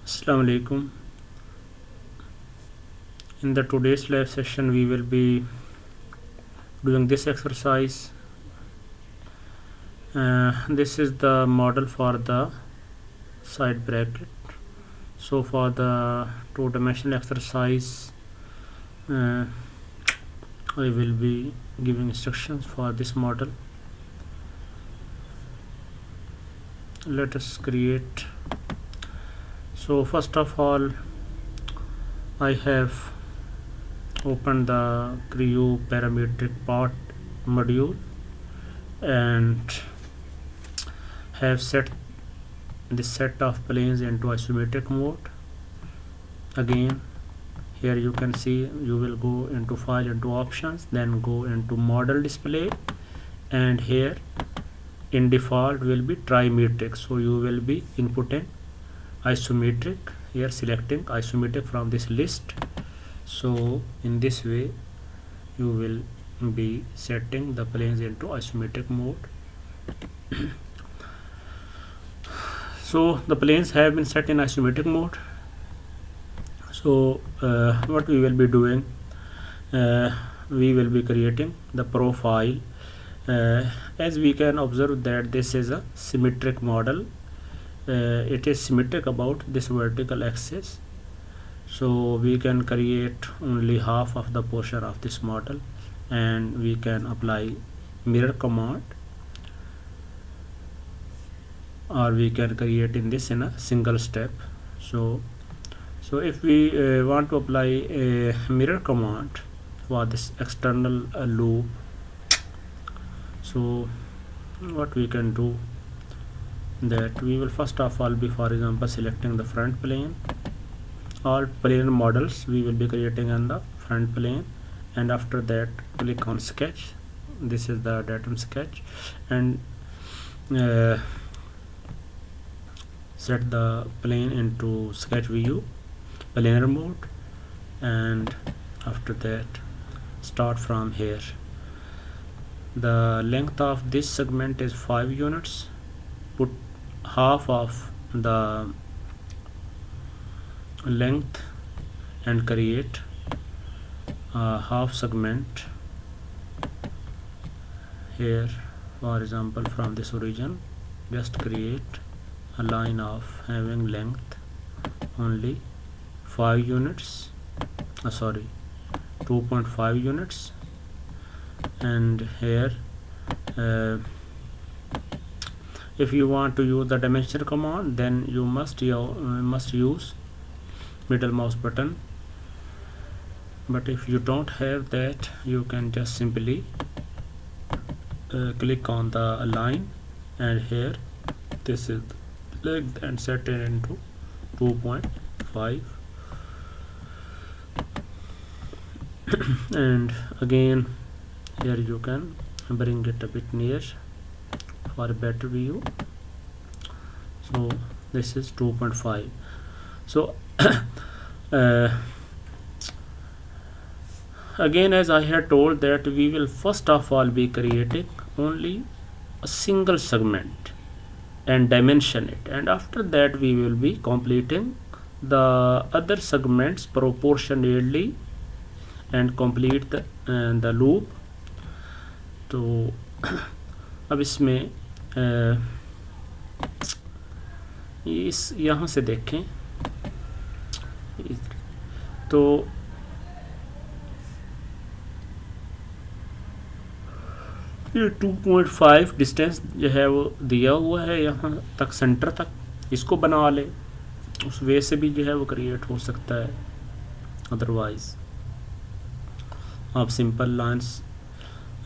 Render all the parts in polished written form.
Assalamu alaikum. In the today's live session we will be doing this exercise. This is the model for the side bracket. So for the two-dimensional exercise I will be giving instructions for this model. Let us create. So first of all I have opened the Creo parametric part module and have set this set of planes into isometric mode. Again, here you can see you will go into file, into options, then go into model display, and here in default will be trimetric, so you will be inputting isometric, here selecting isometric from this list. So in this way you will be setting the planes into isometric mode. So the planes have been set in isometric mode. So what we will be doing, we will be creating the profile. As we can observe that this is a symmetric model. It is symmetric about this vertical axis, so we can create only half of the portion of this model, and we can apply mirror command, or we can create in this in a single step. So if we want to apply a mirror command for this external loop, so what we can do, that we will first of all be, for example, selecting the front plane. All plane models we will be creating on the front plane, and after that click on sketch. This is the datum sketch, and set the plane into sketch view planar mode, and after that start from here. The length of this segment is 5 units. Put half of the length and create a half segment here. For example, from this origin just create a line of having length only 5 units, 2.5 units, and here if you want to use the dimension command, then you must use middle mouse button, but if you don't have that, you can just simply click on the line, and here this is length, and set it into 2.5. and again here you can bring it a bit near for a better view. So this is 2.5. so again, as I had told, that we will first of all be creating only a single segment and dimension it, and after that we will be completing the other segments proportionally and complete the loop. तो अब इसमें इस यहाँ से देखें तो ये 2.5 distance जो है वो दिया हुआ है यहाँ तक, सेंटर तक, इसको बना ले, उस वे से भी जो है वो क्रिएट हो सकता है। अदरवाइज आप सिंपल लाइंस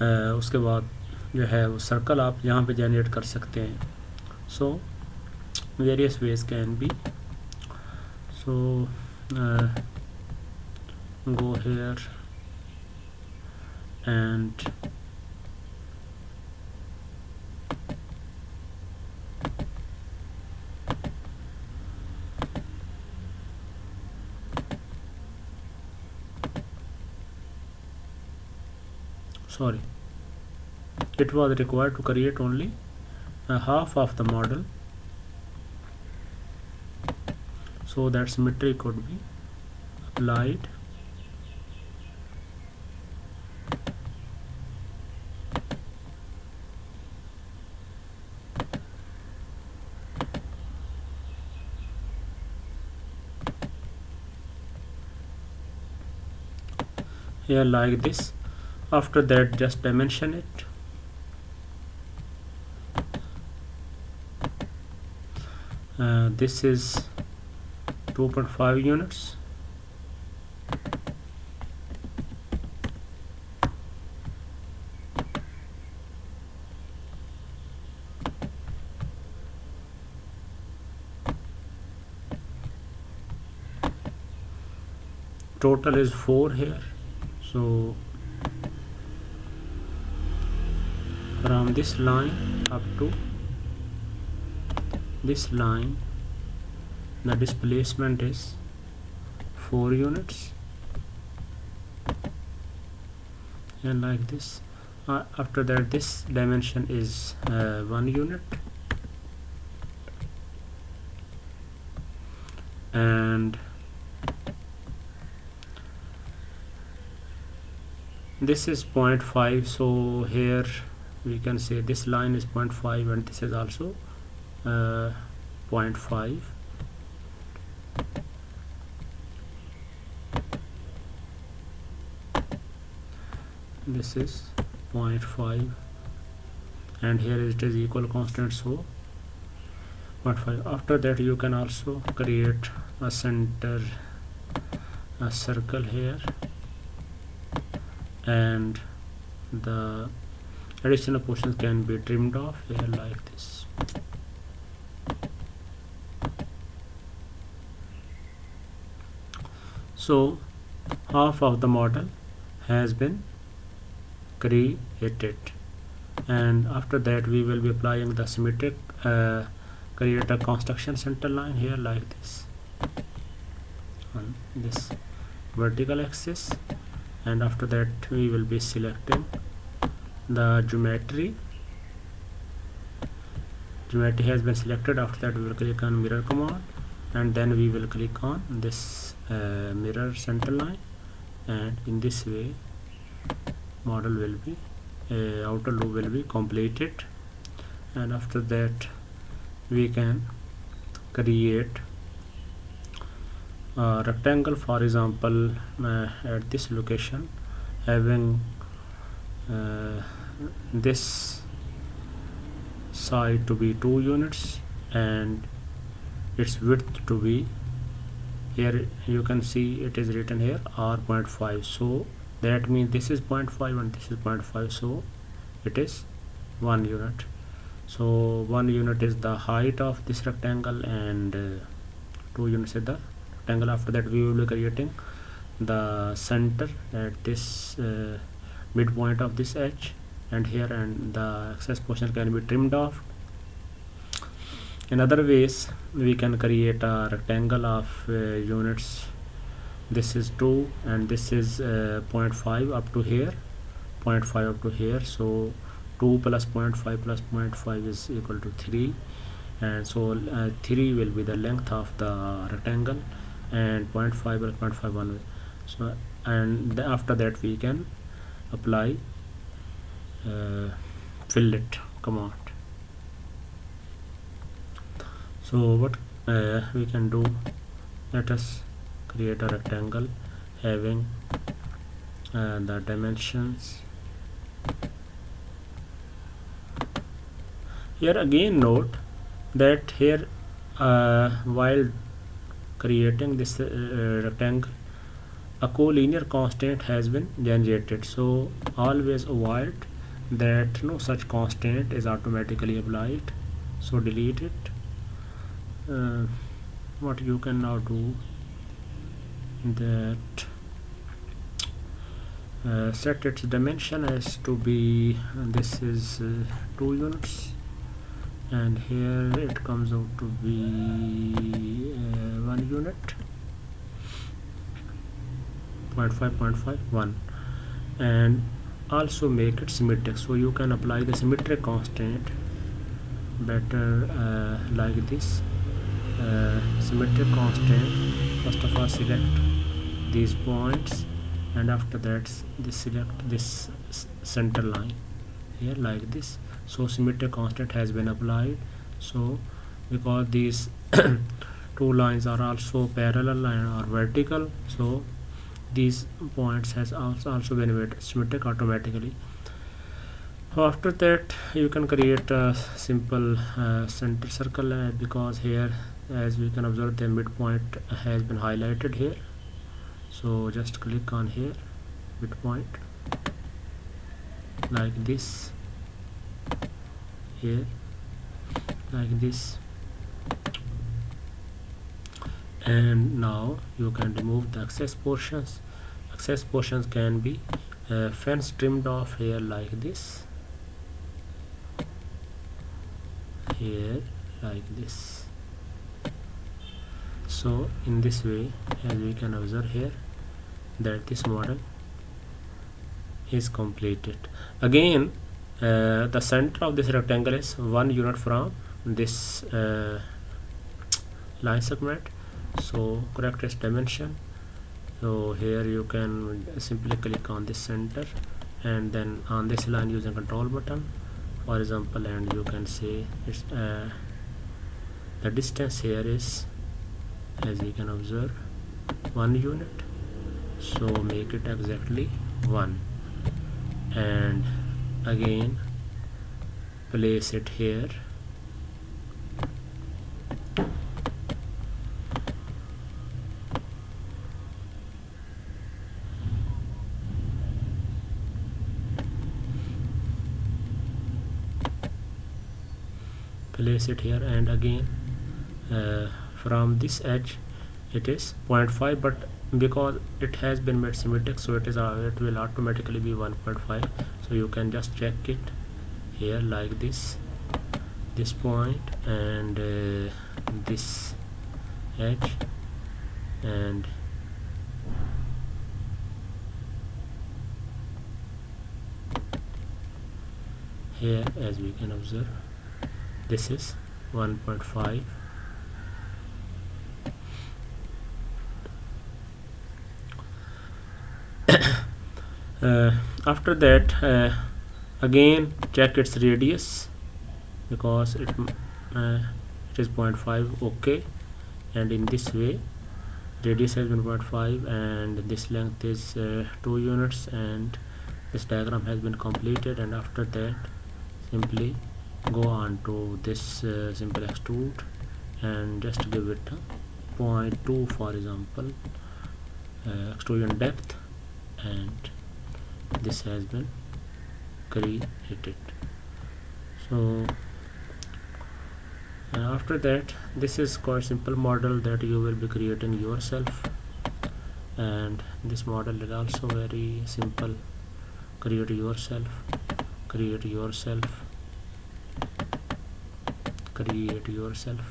उसके बाद जो है वो सर्कल आप यहाँ पे जनरेट कर सकते हैं. So various ways can be. So go here and sorry, it was required to create only half of the model. so that symmetry could be applied. Here like this. After that, just dimension it. This is 2.5 units. Total is 4 here. So from this line up to this line, the displacement is 4 units, and like this. After that, this dimension is 1 unit, and this is 0.5. so here we can say this line is 0.5 and this is also 0.5. This is 0.5 and here it is equal constant, so 0.5. After that, you can also create a center, a circle here, and the additional portions can be trimmed off here like this. So half of the model has been created, and after that we will be applying the symmetric create a construction center line here like this on this vertical axis, and after that we will be selecting the geometry. Geometry has been selected. After that, we will click on mirror command, and then we will click on this mirror center line, and in this way model will be outer loop will be completed. And after that, we can create a rectangle, for example at this location, having this side to be 2 units and its width to be, here you can see it is written here r.5, so that means this is 0.5 and this is 0.5, so it is 1 unit. So 1 unit is the height of this rectangle and 2 units is the rectangle. After that, we will be creating the center at this midpoint of this edge, and here, and the excess portion can be trimmed off. In other ways, we can create a rectangle of units. This is 2 and this is 0.5 up to here, 0.5 up to here, so 2 plus 0.5 plus 0.5 is equal to 3, and so 3 will be the length of the rectangle, and 0.5 plus 0.5 1 way. So, and after that we can apply fillet command. So what we can do, let us create a rectangle having the dimensions. Here again note that here while creating this rectangle, a collinear constant has been generated, so always avoid that no such constant is automatically applied, so delete it. What you can now do, that set its dimension as to be, this is 2 units, and here it comes out to be 1 unit, 0.5 0.5 1, and also make it symmetric, so you can apply the symmetric constant better like this. symmetric constant, first of all select these points, and after that select this center line here like this. So symmetric constant has been applied. So because these two lines are also parallel and are vertical, so these points has also been made symmetric automatically. So after that you can create a simple center circle, because here, as we can observe, the midpoint has been highlighted here. So just click on here, midpoint, like this, here like this, and now you can remove the excess portions. Excess portions can be fence trimmed off here like this, here like this. So in this way, as we can observe here, that this model is completed. Again, the center of this rectangle is 1 unit from this line segment. So correct its dimension. So here you can simply click on this center, and then on this line using control button, for example, and you can say it's the distance here is, as you can observe, 1 unit. So make it exactly 1, and again place it here. Place it here, and again from this edge it is 0.5, but because it has been made symmetric, so it will automatically be 1.5. so you can just check it here like this point, and this edge, and here, as we can observe, this is 1.5. After that, again check its radius, because it is 0.5. okay, and in this way radius has been 0.5 and this length is 2 units, and this diagram has been completed. And after that, simply go on to this simple extrude and just give it 0.2, for example, extrusion depth, and this has been created. So after that, this is quite simple model that you will be creating yourself, and this model is also very simple. Create yourself, create yourself, create yourself.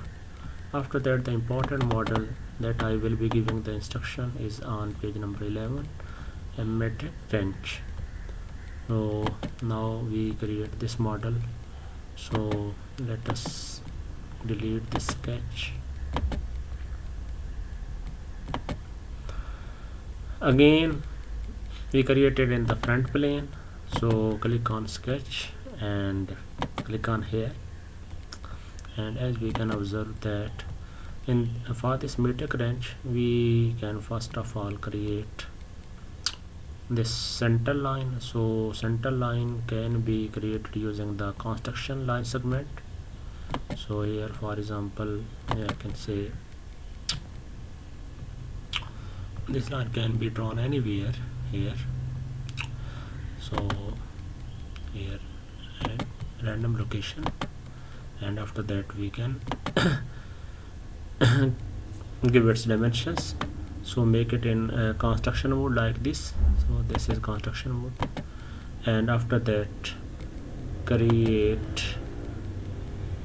After that, the important model that I will be giving the instruction is on page number 11, a metric wrench. So now we create this model. So let us delete this sketch. Again, we created in the front plane. So click on sketch and click on here, and as we can observe that for this metric wrench, we can first of all create this center line. So center line can be created using the construction line segment. So here, for example, I can say this line can be drawn anywhere here. So here at random location, and after that we can give its dimensions. So make it in construction mode like this. So this is construction mode, and after that create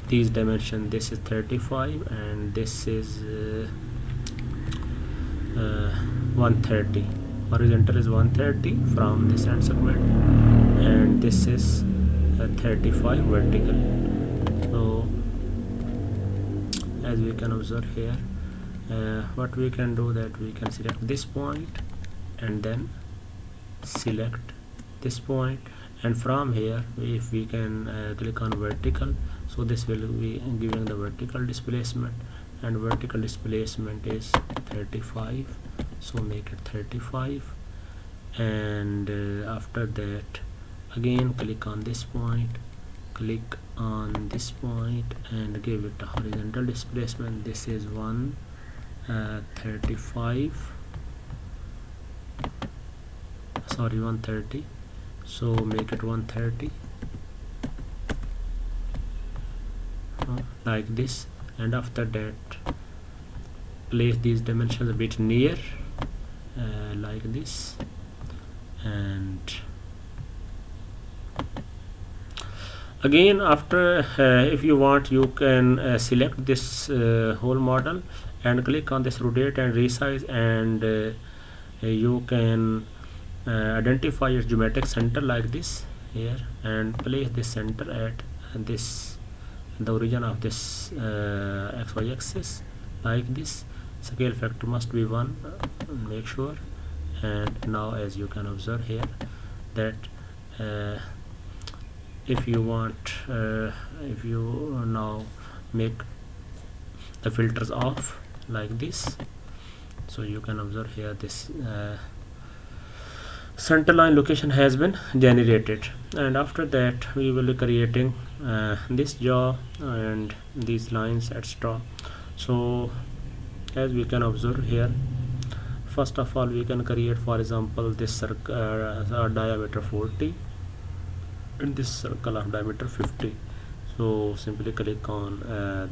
these dimensions. This is 35 and this is 130. Horizontal is 130 from this end segment, and this is 35 vertical. So as we can observe here, what we can do, that we can select this point and then select this point, and from here if we can click on vertical, so this will be giving the vertical displacement, and vertical displacement is 35, so make it 35. And after that again click on this point, click on this point and give it a horizontal displacement. This is 135, sorry 130, so make it 130 like this. And after that place these dimensions a bit near, like this. And again after if you want, you can select this whole model and click on this rotate and resize, and you can identify your geometric center like this here, and place this center at this, the origin of this xy axis like this. Scale factor must be 1, make sure. And now as you can observe here, that if you want, if you now make the filters off like this, so you can observe here this center line location has been generated. And after that we will be creating this jaw and these lines etc. So as we can observe here, first of all we can create, for example, this circle diameter 40 and this circle of diameter 50. So simply click on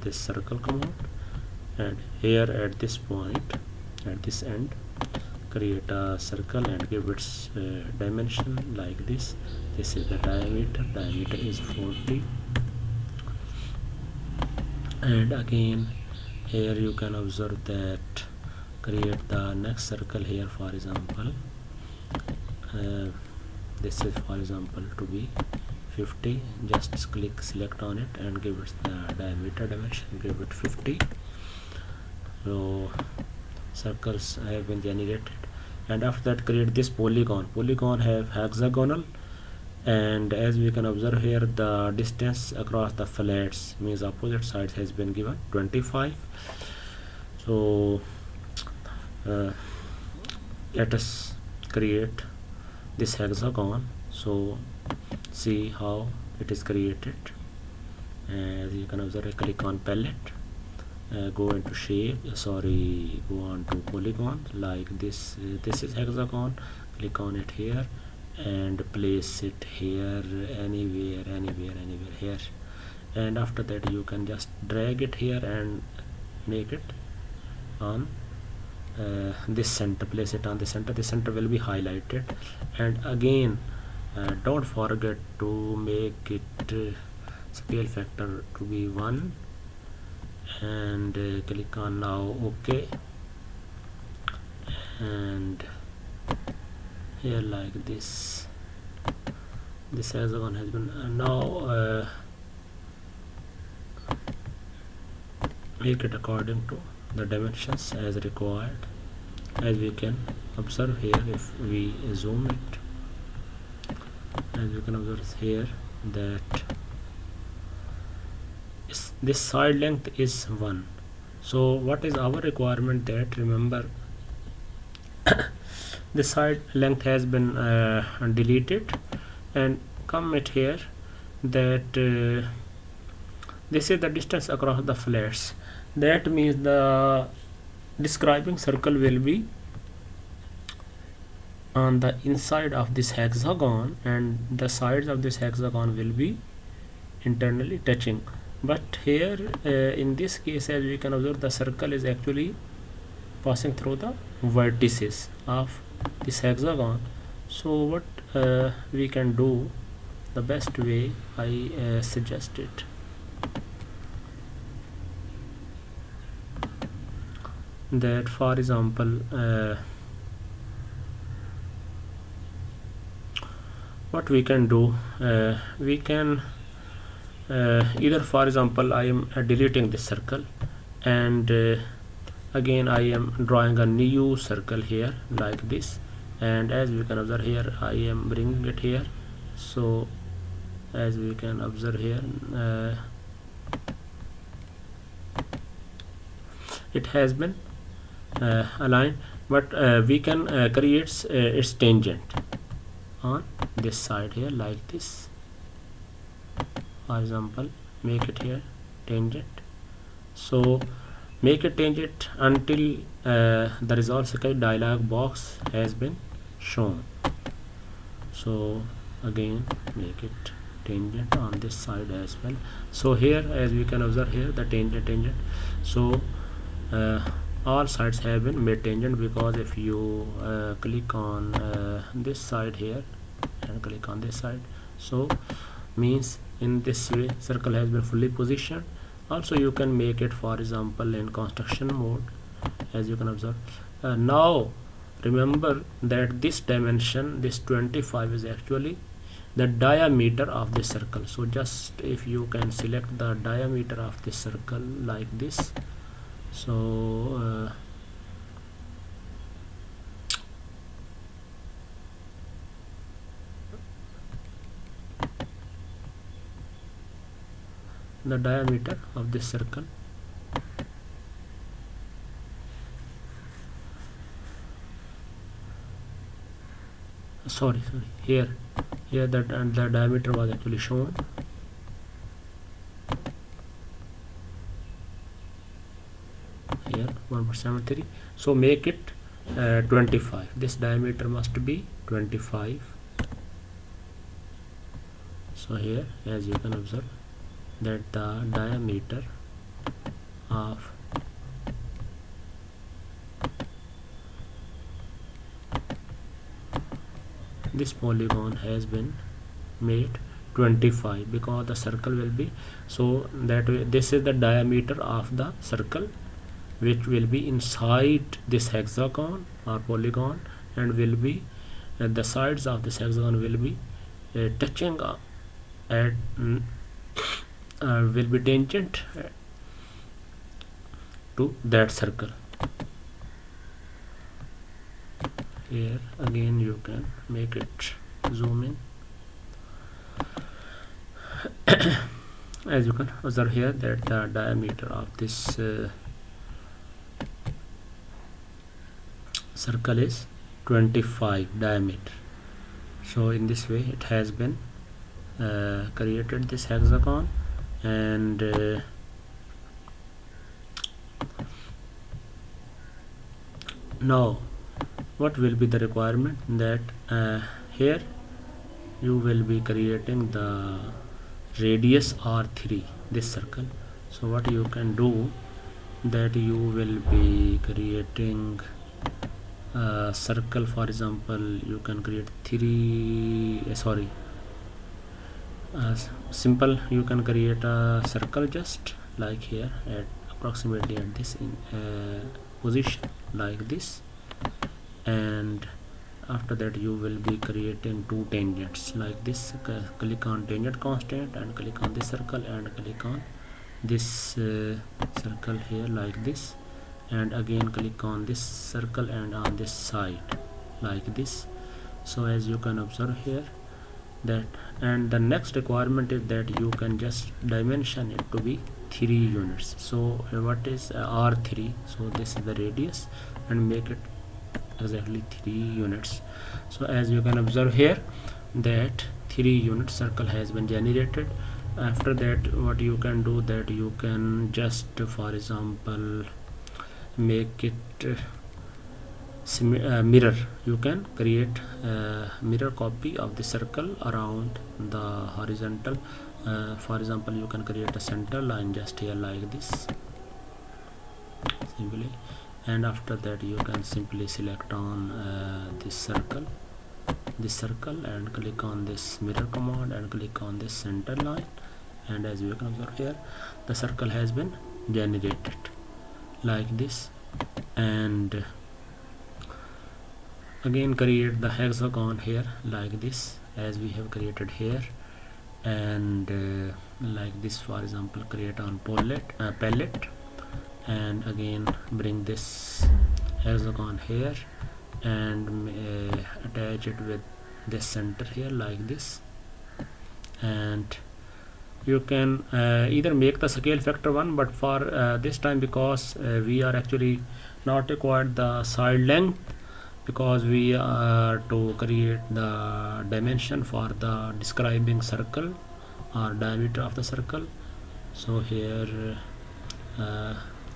this circle command, and here at this point, at this end, create a circle and give its dimension like this. This is the diameter is 40. And again here you can observe that create the next circle here, for example this is for example to be 50. Just select on it and give it the diameter dimension, give it 50. So circles have been generated. And after that create this polygon have hexagonal, and as we can observe here, the distance across the flats, means opposite sides, has been given 25. So let us create this hexagon. So see how it is created. As you can observe, click on palette, go into shape, go on to polygon like this. This is hexagon, click on it here and place it here, anywhere here. And after that you can just drag it here and make it on this center, place it on the center. The center will be highlighted. And again don't forget to make it scale factor to be 1, and click on now OK, and here like this hexagon has been now make it according to the dimensions as required. As we can observe here, if we zoom it, as you can observe here, that this side length is 1. So what is our requirement? That remember this side length has been deleted, and come it here, that this is the distance across the flats. That means the describing circle will be on the inside of this hexagon, and the sides of this hexagon will be internally touching. But here in this case, as we can observe, the circle is actually passing through the vertices of this hexagon. So what we can do, the best way I suggest it, that for example what we can do, we can either, for example, I am deleting this circle, and again I am drawing a new circle here like this, and as we can observe here I am bringing it here. So as we can observe here it has been aligned, but we can create its tangent on this side here like this. For example, make it here tangent. So make it tangent until the resolve circle dialog box has been shown. So again make it tangent on this side as well. So here as we can observe here the tangent. So all sides have been made tangent, because if you click on this side here and click on this side, so means in this way circle has been fully positioned. Also you can make it for example in construction mode, as you can observe. Now remember that this dimension, this 25, is actually the diameter of the circle. So just if you can select the diameter of the circle like this, so the diameter of this circle, sorry here that, and the diameter was actually shown here 1.73. so make it 25. This diameter must be 25. So here as you can observe that the diameter of this polygon has been made 25, because the circle will be, so that way this is the diameter of the circle which will be inside this hexagon or polygon, and will be the sides of this hexagon will be touching at will be tangent to that circle. Here again you can make it zoom in. As you can observe here that the diameter of this circle is 25 diameter. So in this way it has been created this hexagon, and now what will be the requirement, that here you will be creating the radius R3 this circle. So what you can do, that you will be creating a circle. For example, you can create simple, you can create a circle just like here at approximately at this position like this, and after that you will be creating two tangents like this. Click on tangent constant and click on this circle and click on this circle here like this, and again click on this circle and on this side like this. So as you can observe here that, and the next requirement is that you can just dimension it to be 3 units. So what is R3? So this is the radius, and make it exactly 3 units. So as you can observe here that 3 unit circle has been generated. After that what you can do, that you can just for example make it mirror. You can create a mirror copy of the circle around the horizontal. For example, you can create a center line just here like this simply, and after that you can simply select on this circle and click on this mirror command and click on this center line, and as you can observe here the circle has been generated like this. And again create the hexagon here like this as we have created here, and like this for example create on palette, and again bring this hexagon here and attach it with this center here like this. And you can either make the scale factor 1, but for this time, because we are actually not required the side length, because we are to create the dimension for the describing circle or diameter of the circle. So here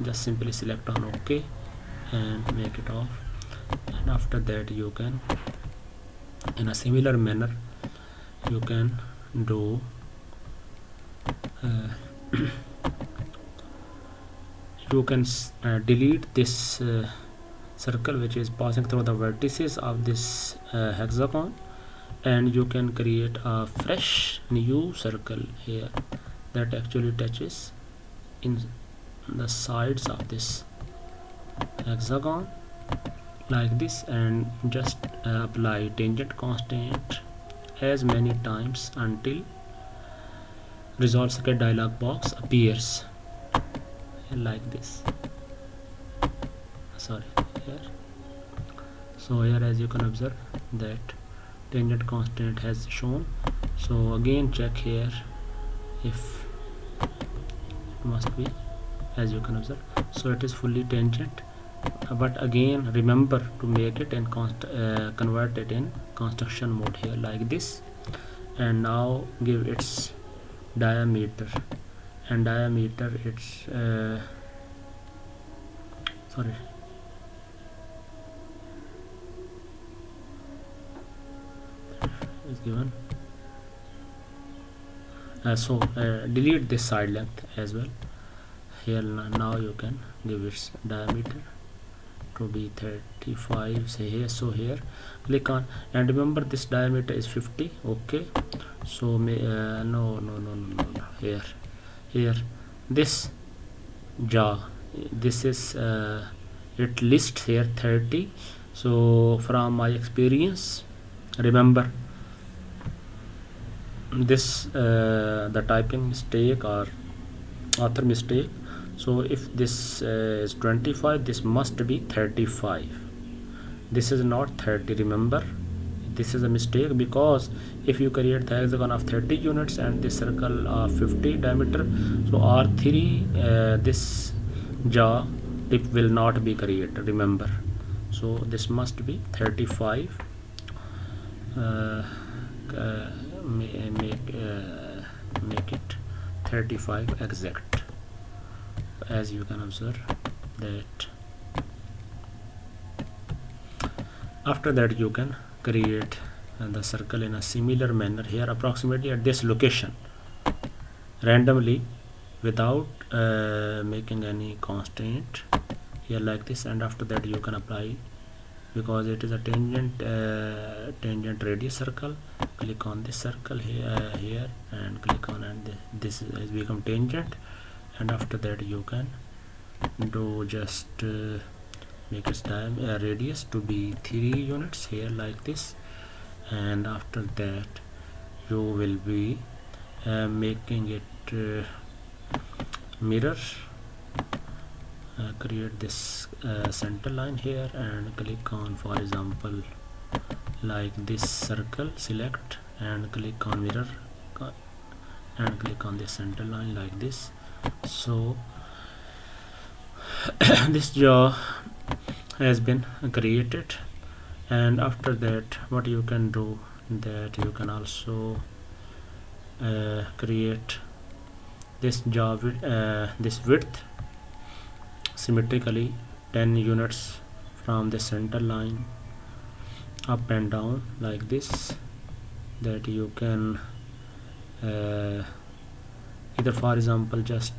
just simply select on OK and make it off, and after that you can, in a similar manner, you can do you can delete this circle which is passing through the vertices of this hexagon, and you can create a fresh new circle here that actually touches in the sides of this hexagon like this, and just apply tangent constant as many times until resolve circuit dialog box appears like this. Sorry, here. So here, as you can observe, that tangent constant has shown. So again check here if it must be, as you can observe. So it is fully tangent, but again remember to make it and convert it in construction mode here like this. And now give its diameter, and diameter it's sorry, is given. Delete this side length as well here. Now you can give its diameter to be 35, say here. So here click on, and remember this diameter is 50. Okay, so no, here this jaw, this is it lists here 30. So from my experience, remember this the typing mistake or author mistake. So if this is 25, this must be 35. This is not 30. Remember, this is a mistake, because if you create the hexagon of 30 units and this circle of 50 diameter, so R3 this jaw it will not be created. Remember, so this must be 35. Make it 35 exact, as you can observe that. After that you can create the circle in a similar manner here, approximately at this location, randomly, without making any constraint here like this. And after that you can apply, because it is a tangent radius circle, click on this circle here and click on, and this has become tangent. And after that you can do just make its radius to be 3 units here like this. And after that you will be making it mirror. Create this center line here and click on, for example, like this circle, select and click on mirror and click on this center line like this. So this jaw has been created. And after that what you can do, that you can also create this jaw with this width symmetrically 10 units from the center line up and down like this, that you can either, for example, just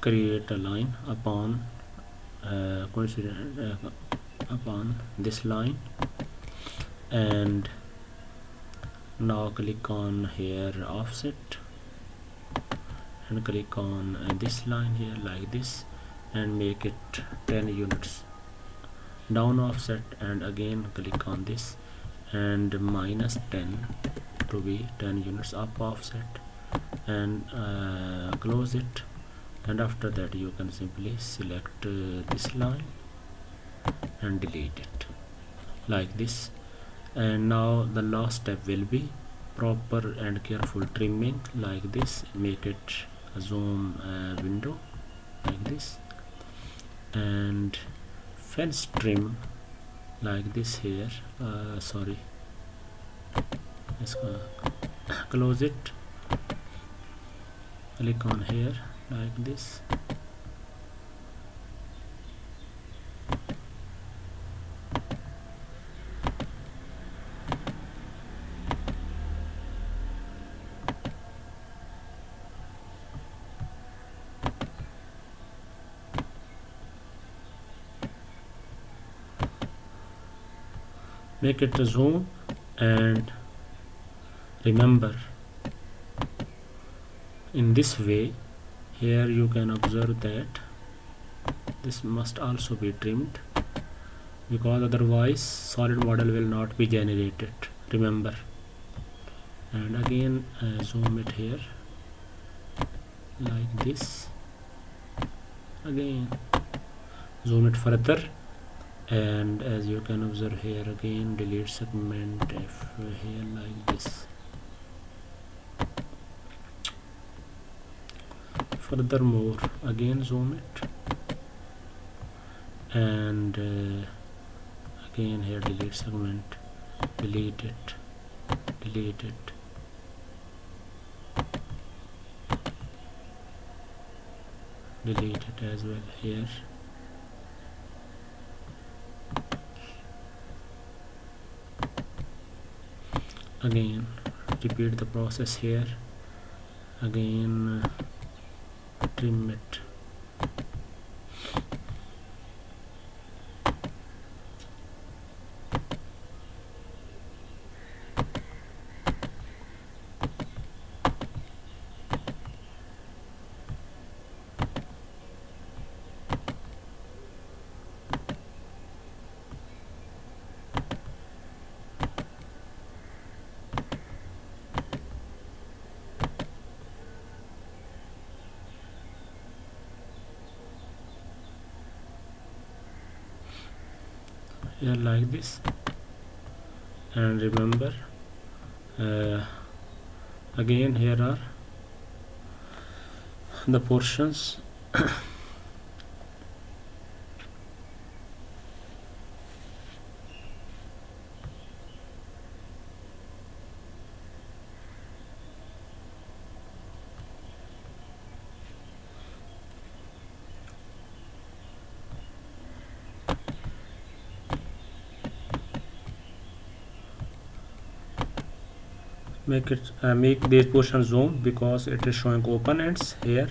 create a line upon upon this line, and now click on here offset and click on this line here like this, and make it 10 units down offset, and again click on this and -10 to be 10 units up offset, and close it. And after that you can simply select this line and delete it like this. And now the last step will be proper and careful trimming like this. Make it a zoom window like this, and fence trim like this here. Sorry, let's close it, click on here like this. Make it a zoom, and remember in this way. Here you can observe that this must also be trimmed, because otherwise solid model will not be generated, remember. And again zoom it here like this, again zoom it further, and as you can observe here, again delete segment F here like this. Furthermore, again zoom it, and again here delete segment, delete it, delete it, delete it as well here. Again repeat the process here, again trim it. Here like this, and remember again here are the portions make it make this portion zoom, because it is showing open ends here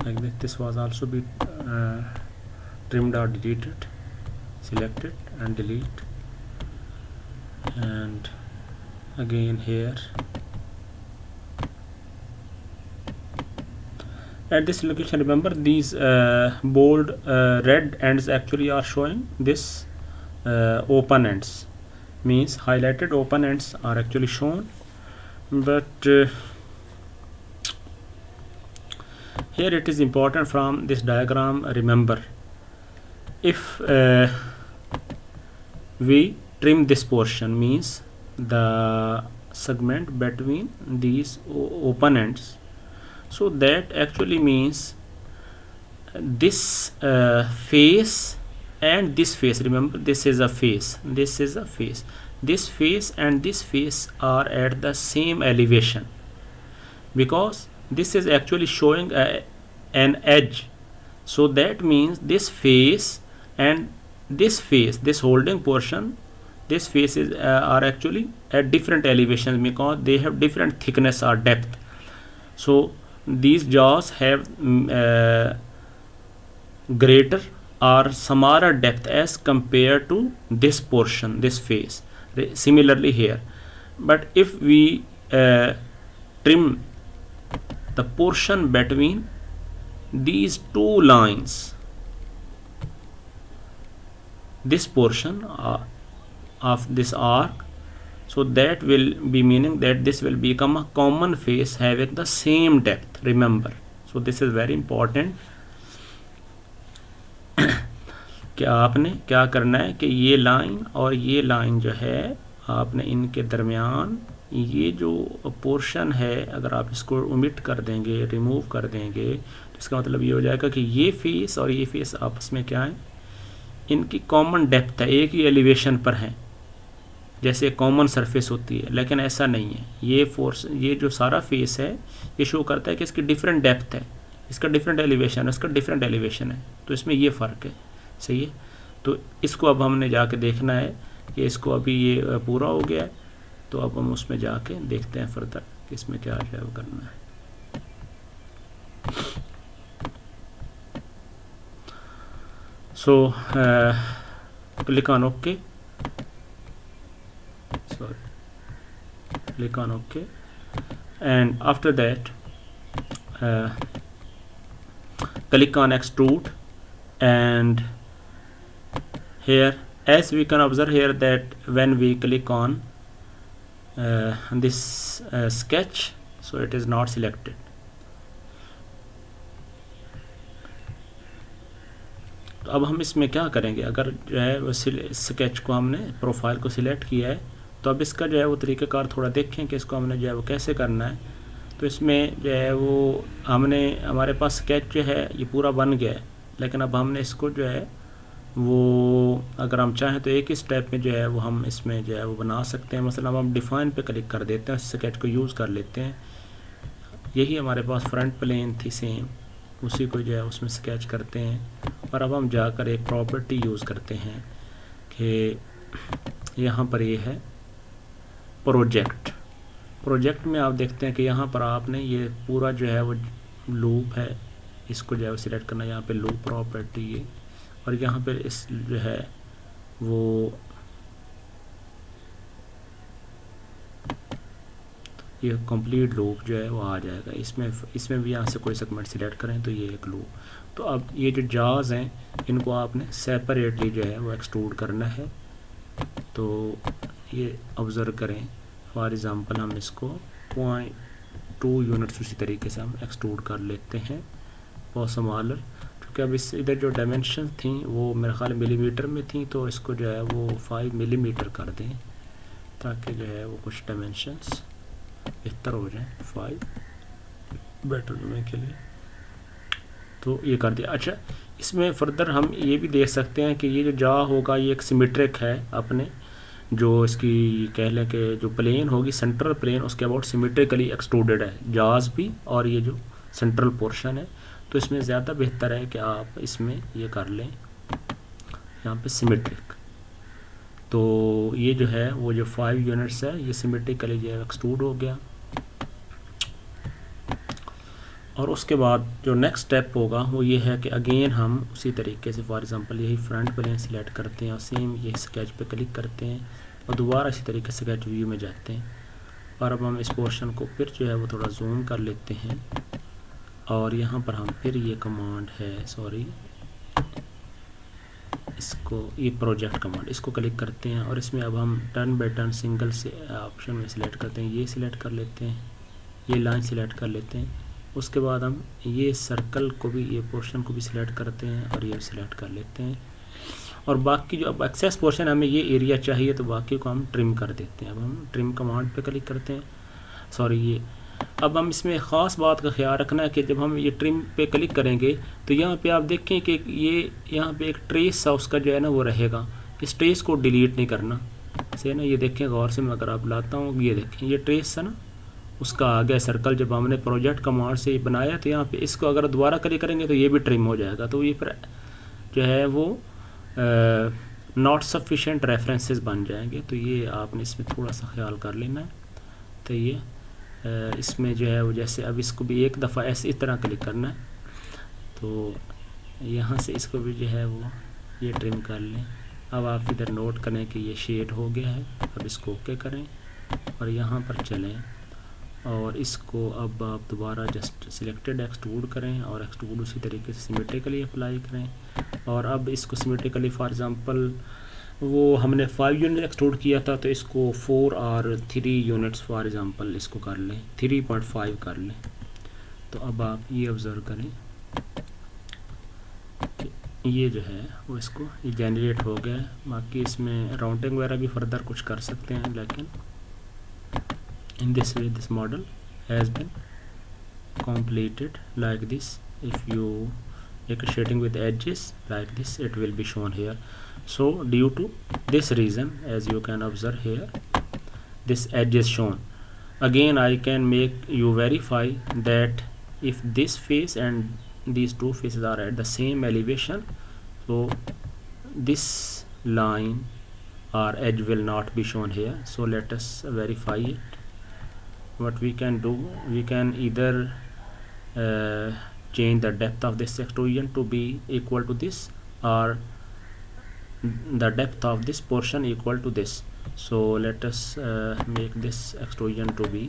like this. This was also be trimmed or deleted. Select it and delete, and again here at this location. Remember these bold red ends actually are showing this open ends, means highlighted open ends are actually shown. But here it is important from this diagram, remember, if we trim this portion, means the segment between these open ends, so that actually means this face and this face. Remember, this is a face, this is a face, this face and this face are at the same elevation, because this is actually showing an edge. So that means this face and this face, this holding portion, this face is are actually at different elevations, because they have different thickness or depth. So these jaws have greater or smaller depth as compared to this portion, this face. Similarly here, but if we trim the portion between these two lines, this portion of this arc, so that will be meaning that this will become a common face having the same depth. Remember, so this is very important کہ آپ نے کیا کرنا ہے کہ یہ line اور یہ لائن جو ہے آپ نے ان کے درمیان یہ جو پورشن ہے اگر آپ اس کو اومٹ کر دیں گے, ریموو کر دیں گے, تو اس کا مطلب یہ ہو جائے گا کہ یہ فیس اور یہ فیس آپس میں کیا ہے, ان کی کامن ڈیپتھ ہے, ایک ہی ایلیویشن پر ہیں, جیسے کامن سرفیس ہوتی ہے. لیکن ایسا نہیں ہے, یہ جو سارا فیس ہے یہ شو کرتا ہے کہ اس کی ڈفرینٹ ڈیپتھ ہے, اس کا ڈفرینٹ ایلیویشن ہے, اس کا ڈفرینٹ ایلیویشن ہے, تو اس میں یہ فرق ہے. صحیح ہے. تو اس کو اب ہم نے جا کے دیکھنا ہے کہ اس کو ابھی یہ پورا ہو گیا ہے, تو اب ہم اس میں جا کے دیکھتے ہیں فردر کہ اس میں کیا جو ہے کرنا ہے. So click on okay, click on OK, and after that click on extrude, and here as we can observe here that when we click on this sketch, so it is not selected. تو اب ہم اس میں کیا کریں گے, اگر جو ہے وہ اسکیچ کو ہم نے پروفائل کو سلیکٹ کیا ہے, تو اب اس کا جو ہے وہ طریقہ کار تھوڑا دیکھیں کہ اس کو ہم نے جو ہے وہ کیسے کرنا ہے. تو اس میں جو ہے وہ ہم نے, ہمارے پاس اسکیچ جو ہے یہ پورا بن گیا ہے, لیکن اب ہم نے اس کو جو ہے وہ اگر ہم چاہیں تو ایک ہی اسٹیپ میں جو ہے وہ ہم اس میں جو ہے وہ بنا سکتے ہیں. مثلا ہم ڈیفائن پہ کلک کر دیتے ہیں, اس اسکیچ کو یوز کر لیتے ہیں. یہی ہمارے پاس فرنٹ پلین تھی سیم, اسی کو جو ہے اس میں اسکیچ کرتے ہیں. اور اب ہم جا کر ایک پراپرٹی یوز کرتے ہیں کہ یہاں پر یہ ہے پروجیکٹ میں آپ دیکھتے ہیں کہ یہاں پر آپ نے یہ پورا جو ہے وہ لوپ ہے, اس کو جو ہے وہ سلیکٹ کرنا ہے. یہاں پہ لوپ پراپرٹی ہے, اور یہاں پہ اس جو ہے وہ یہ کمپلیٹ لوپ جو ہے وہ آ جائے گا. اس میں بھی یہاں سے کوئی سیگمنٹ سلیکٹ کریں تو یہ ایک لوپ. تو اب یہ جو جاز ہیں ان کو آپ نے سیپریٹلی جو ہے وہ ایکسٹروڈ کرنا ہے. تو یہ آبزرو کریں, فار ایگزامپل ہم اس کو 0.2 یونٹس اسی طریقے سے ہم ایکسٹروڈ کر لیتے ہیں پاسمالر. کیونکہ اب اس ادھر جو ڈائمینشن تھیں وہ میرے خیال ملی میٹر میں تھیں, تو اس کو جو ہے وہ 5 ملی میٹر کر دیں تاکہ جو ہے وہ کچھ ڈائمینشنس بہتر ہو جائیں 5 بیٹر ہونے کے لیے. تو یہ کر دیا. اچھا, اس میں فردر ہم یہ بھی دیکھ سکتے ہیں کہ یہ جو جا ہوگا یہ ایک سیمیٹرک ہے, اپنے جو اس کی کہہ لیں کہ جو پلین ہوگی سینٹرل پلین اس کے اباؤٹ سیمیٹریکلی ایکسٹروڈیڈ ہے جاز بھی, اور یہ جو سینٹرل پورشن ہے. تو اس میں زیادہ بہتر ہے کہ آپ اس میں یہ کر لیں یہاں پہ سیمیٹرک. تو یہ جو ہے وہ جو 5 یونٹس ہے یہ سیمیٹریکلی جو ہے ایکسٹروڈ ہو گیا. اور اس کے بعد جو نیکسٹ اسٹیپ ہوگا وہ یہ ہے کہ اگین ہم اسی طریقے سے فار ایگزامپل یہی فرنٹ پلین سلیکٹ کرتے ہیں اور سیم یہ اسکیچ پہ کلک کرتے ہیں اور دوبارہ اسی طریقے سے اسکیچ ویو میں جاتے ہیں. اور اب ہم اس پورشن کو پھر جو ہے وہ تھوڑا زوم کر لیتے ہیں, اور یہاں پر ہم پھر یہ کمانڈ ہے اس کو یہ پروجیکٹ کمانڈ, اس کو کلک کرتے ہیں. اور اس میں اب ہم ٹرن بائی ٹرن سنگل سے آپشن میں سلیکٹ کرتے ہیں, یہ سلیکٹ کر لیتے ہیں, یہ لائن سلیکٹ کر لیتے ہیں. اس کے بعد ہم یہ سرکل کو بھی, یہ پورشن کو بھی سلیکٹ کرتے ہیں اور یہ سلیکٹ کر لیتے ہیں. اور باقی جو اب ایکسیس پورشن ہمیں یہ ایریا چاہیے تو باقی کو ہم ٹرم کر دیتے ہیں. اب ہم ٹرم کمانڈ پہ کلک کرتے ہیں. یہ اب ہم اس میں خاص بات کا خیال رکھنا ہے کہ جب ہم یہ ٹرم پہ کلک کریں گے تو یہاں پہ آپ دیکھیں کہ یہ یہاں پہ ایک ٹریس سا اس کا جو ہے نا وہ رہے گا. اس ٹریس کو ڈیلیٹ نہیں کرنا, صحیح نا. یہ دیکھیں غور سے, میں اگر آپ لاتا ہوں, یہ دیکھیں یہ ٹریس سا نا اس کا آ گیا سرکل. جب ہم نے پروجیکٹ کمانڈ سے بنایا تو یہاں پہ اس کو اگر دوبارہ کلک کریں گے تو یہ بھی ٹرم ہو جائے گا. تو یہ پھر جو ہے وہ ناٹ سفیشینٹ ریفرنسز بن جائیں گے. تو یہ آپ نے اس میں تھوڑا سا خیال کر لینا ہے. تو یہ اس میں جو ہے وہ جیسے اب اس کو بھی ایک دفعہ ایسے اس طرح کلک کرنا ہے, تو یہاں سے اس کو بھی جو ہے وہ یہ ٹرم کر لیں. اب آپ ادھر نوٹ کریں کہ یہ شیڈ ہو گیا ہے. اب اس کو اوکے کریں اور یہاں پر چلیں और इसको अब आप दोबारा जस्ट सिलेक्टेड एक्सट्रूड करें और एक्सट्रूड उसी तरीके से सिमेट्रिकली अप्लाई करें। और अब इसको सिमेट्रिकली फॉर एग्ज़ाम्पल वो हमने 5 यूनिट एक्सट्रूड किया था, तो इसको 4 और 3 यूनिट्स फॉर एग्ज़ाम्पल इसको कर लें, 3.5 कर लें। तो अब आप ये ऑब्ज़र्व करें कि ये जो है वो इसको ये जनरेट हो गया है। बाकी इसमें राउंडिंग वगैरह भी फर्दर कुछ कर सकते हैं, लेकिन in this way this model has been completed like this. If you make a shading with edges like this, it will be shown here. So due to this reason, as you can observe here, this edge is shown. Again I can make you verify that if this face and these two faces are at the same elevation, so this line or edge will not be shown here. So let us verify it. What we can do, we can either change the depth of this extrusion to be equal to this, or the depth of this portion equal to this. So let us make this extrusion to be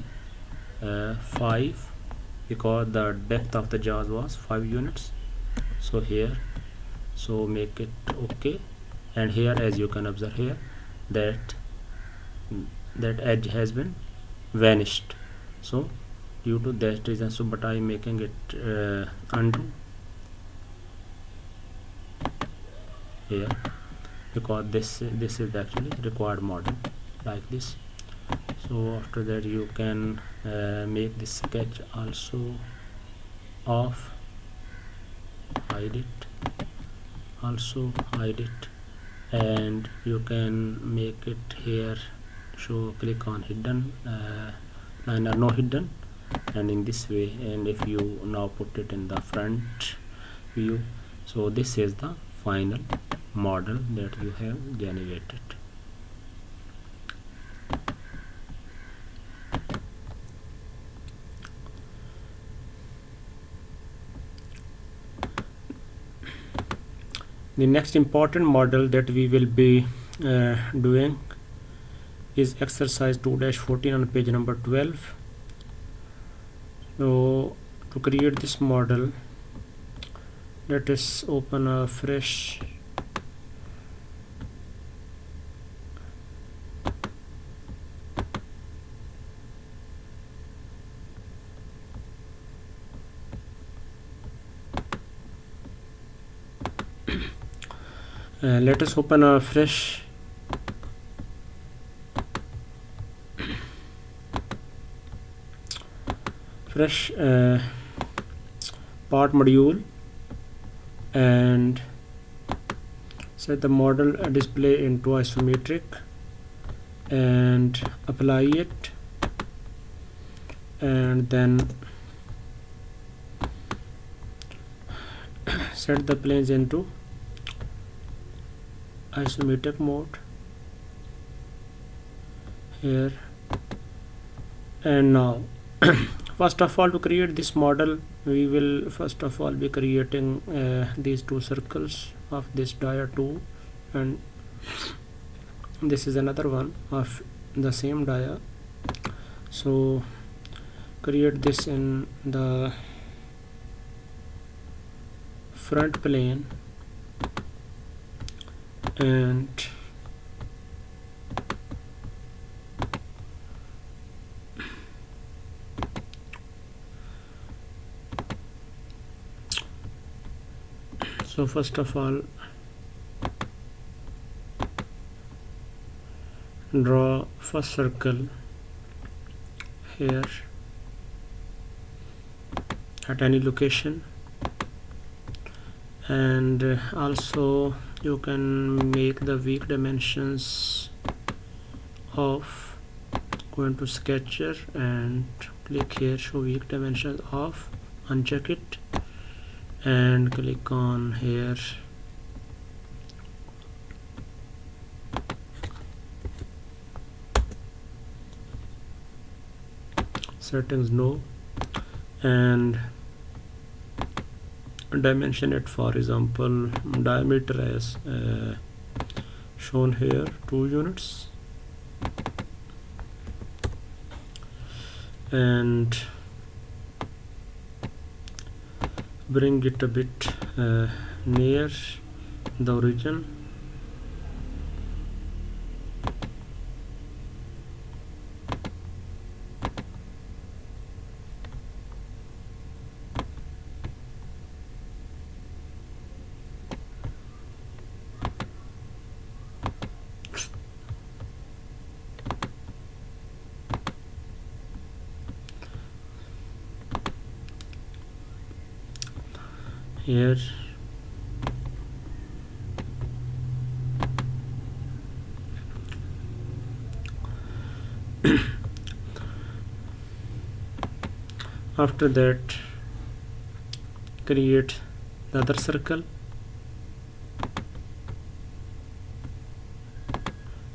5, because the depth of the jaws was 5 units. So here, so make it okay, and here as you can observe here that edge has been vanished. So due to that reason, so but I am making it undo here, because this is actually required model like this. So after that you can make this sketch also off, hide it, also hide it, and you can make it here show, click on hidden line or no hidden, and in this way. And if you now put it in the front view, so this is the final model that you have generated. The next important model that we will be doing is exercise 2-14 on page number 12. So to create this model, let us open a fresh let us open a fresh part module and set the model display into isometric and apply it, and then set the planes into isometric mode here. And now first of all, to create this model, we will first of all be creating these two circles of this dia 2, and this is another one of the same dia. So create this in the front plane, and so first of all draw first circle here at any location, and also you can make the weak dimensions off. Go into sketcher and click here show weak dimensions off, uncheck it and click on here settings no, and dimension it, for example diameter as shown here 2 units, and bring it a bit near the origin. Here after that create the other circle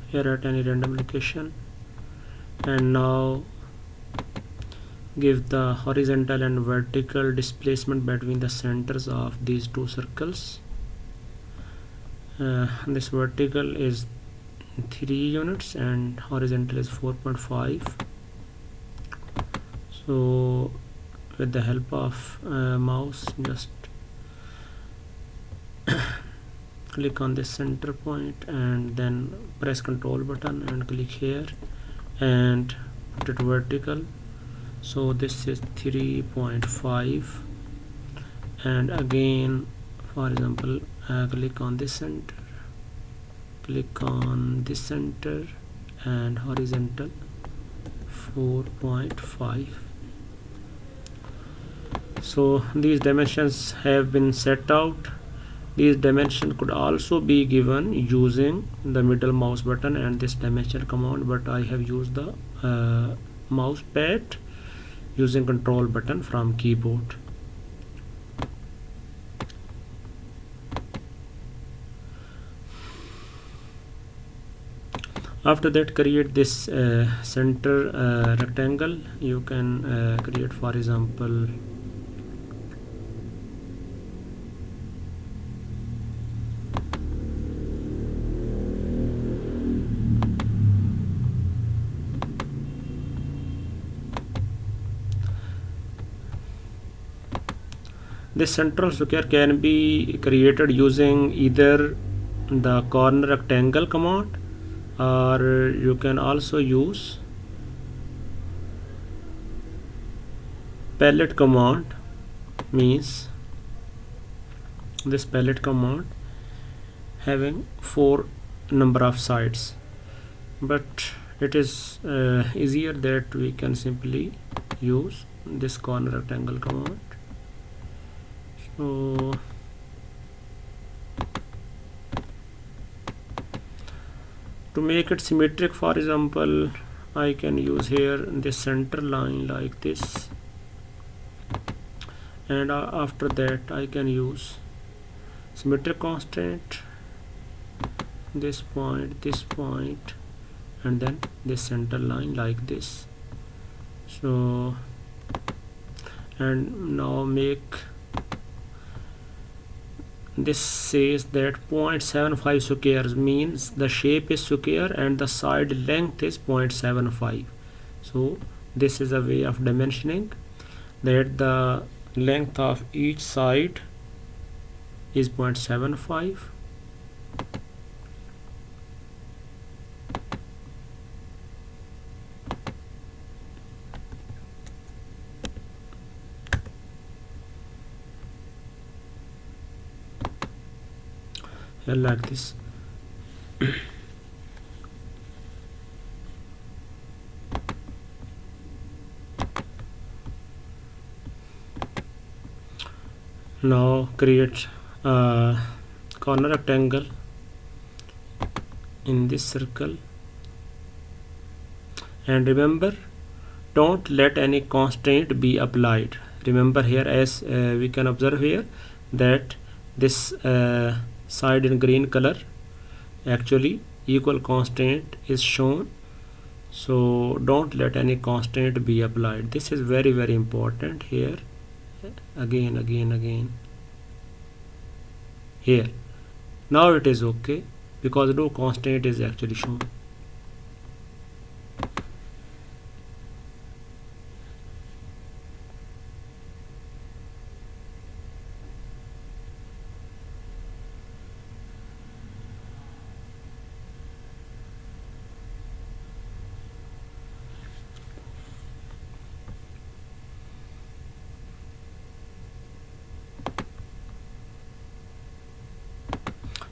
here at any random location, and now give the horizontal and vertical displacement between the centers of these two circles. This vertical is 3 units and horizontal is 4.5. so with the help of mouse, just click on this center point and then press Ctrl button and click here and put it vertical. So this is 3.5, and again, for example, click on this center, click on this center, and horizontal 4.5. So these dimensions have been set out. These dimensions could also be given using the middle mouse button and this dimension command, but I have used the mouse pad using control button from keyboard. After that, create this center rectangle. You can create, for example, this central square can be created using either the corner rectangle command, or you can also use palette command. Means this palette command having 4 number of sides, but it is easier that we can simply use this corner rectangle command. So to make it symmetric, for example, I can use here this center line like this, and after that I can use symmetric constraint, this point, and then this center line like this. So, and now make this says that 0.75 squares, means the shape is square and the side length is 0.75. so this is a way of dimensioning that the length of each side is 0.75. like this. Now create a corner rectangle in this circle, and remember, don't let any constraint be applied. Remember here, as we can observe here, that this side in green color, actually equal constraint is shown, so don't let any constraint be applied. This is very important here. Again here. Now it is okay because no constraint is actually shown.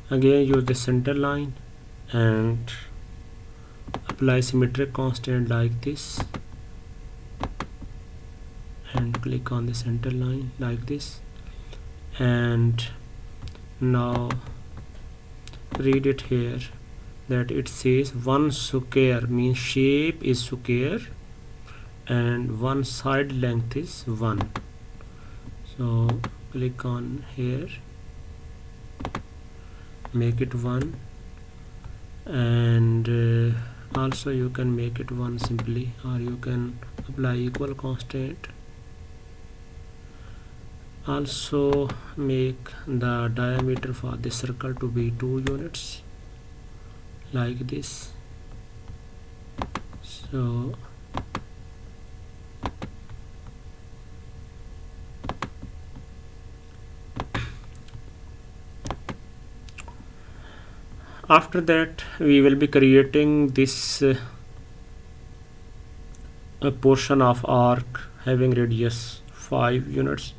Again use the center line and apply symmetric constant like this, and click on the center line like this. And now read it here that it says one square means shape is square and one side length is 1. So click on here, make it 1, and also you can make it 1 simply, or you can apply equal constant. Also make the diameter for the circle to be 2 units like this. So after that we will be creating this a portion of arc having radius 5 units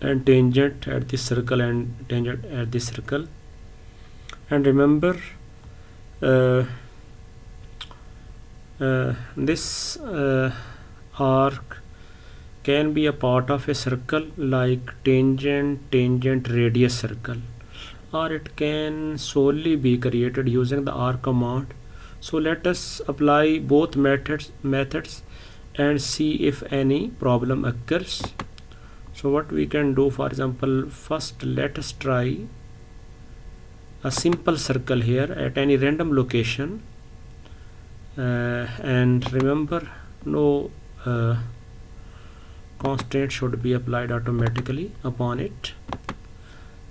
and tangent at this circle and tangent at this circle. And remember this arc can be a part of a circle like tangent radius circle, or it can solely be created using the arc command. So let us apply both methods and see if any problem occurs. So what we can do, for example, first let us try a simple circle here at any random location, and remember no constraint should be applied automatically upon it.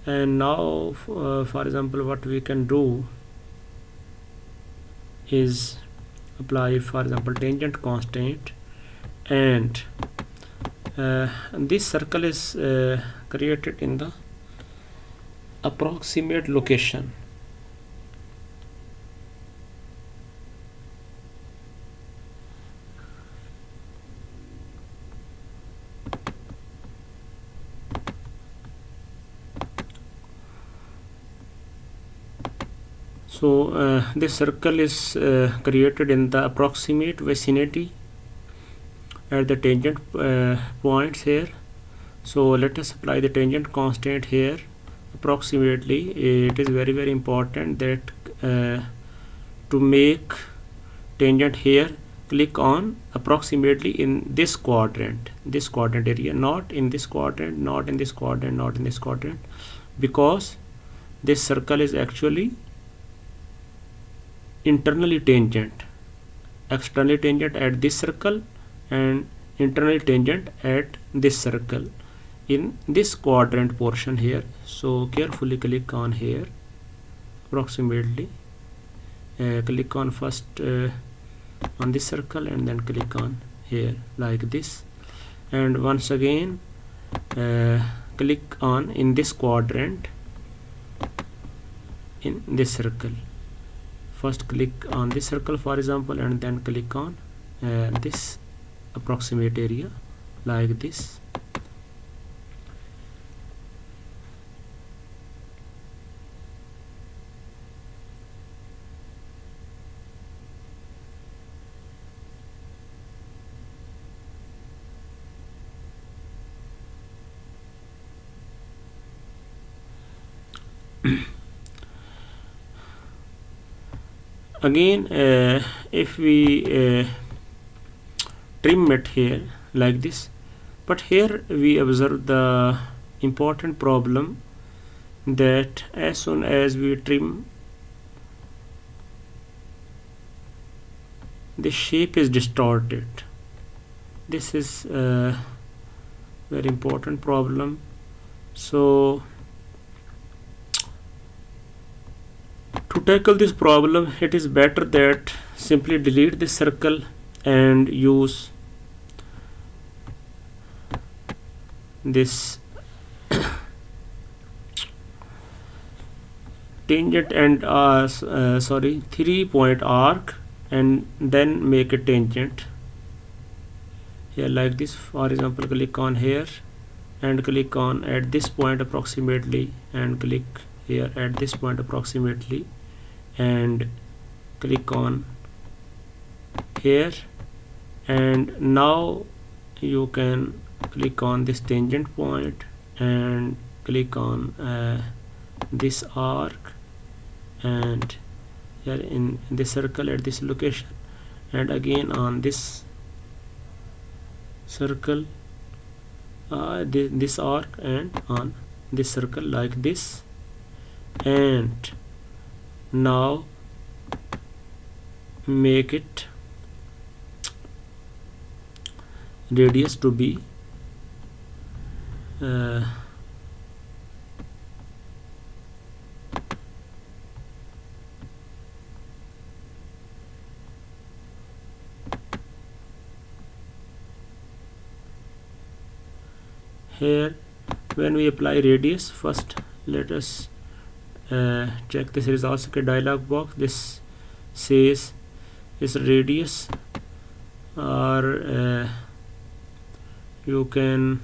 And now for example what we can do is apply, for example, tangent constant, and this circle is created in the approximate location. So this circle is created in the approximate vicinity at the tangent points here. So let us apply the tangent constant here approximately. It is very important that to make tangent here, click on approximately in this quadrant area, not in this quadrant, not in this quadrant, not in this quadrant, because this circle is actually internally tangent, externally tangent at this circle and internally tangent at this circle in this quadrant portion here. So carefully click on here approximately, click on first on this circle and then click on here like this, and once again click on in this quadrant in this circle. First click on this circle, for example, and then click on this approximate area like this. Again if we trim it here like this, but here we observe the important problem that as soon as we trim, the shape is distorted. This is a very important problem. So to tackle this problem, it is better that simply delete this circle and use this tangent and 3-point arc, and then make a tangent here like this. For example, click on here and click on at this point approximately, and click here at this point approximately, and click on here. And now you can click on this tangent point and click on this arc, and here in this circle at this location, and again on this circle, this arc, and on this circle like this. And now make it radius to be here. When we apply radius, first let us check this results dialog box. This says is radius, or you can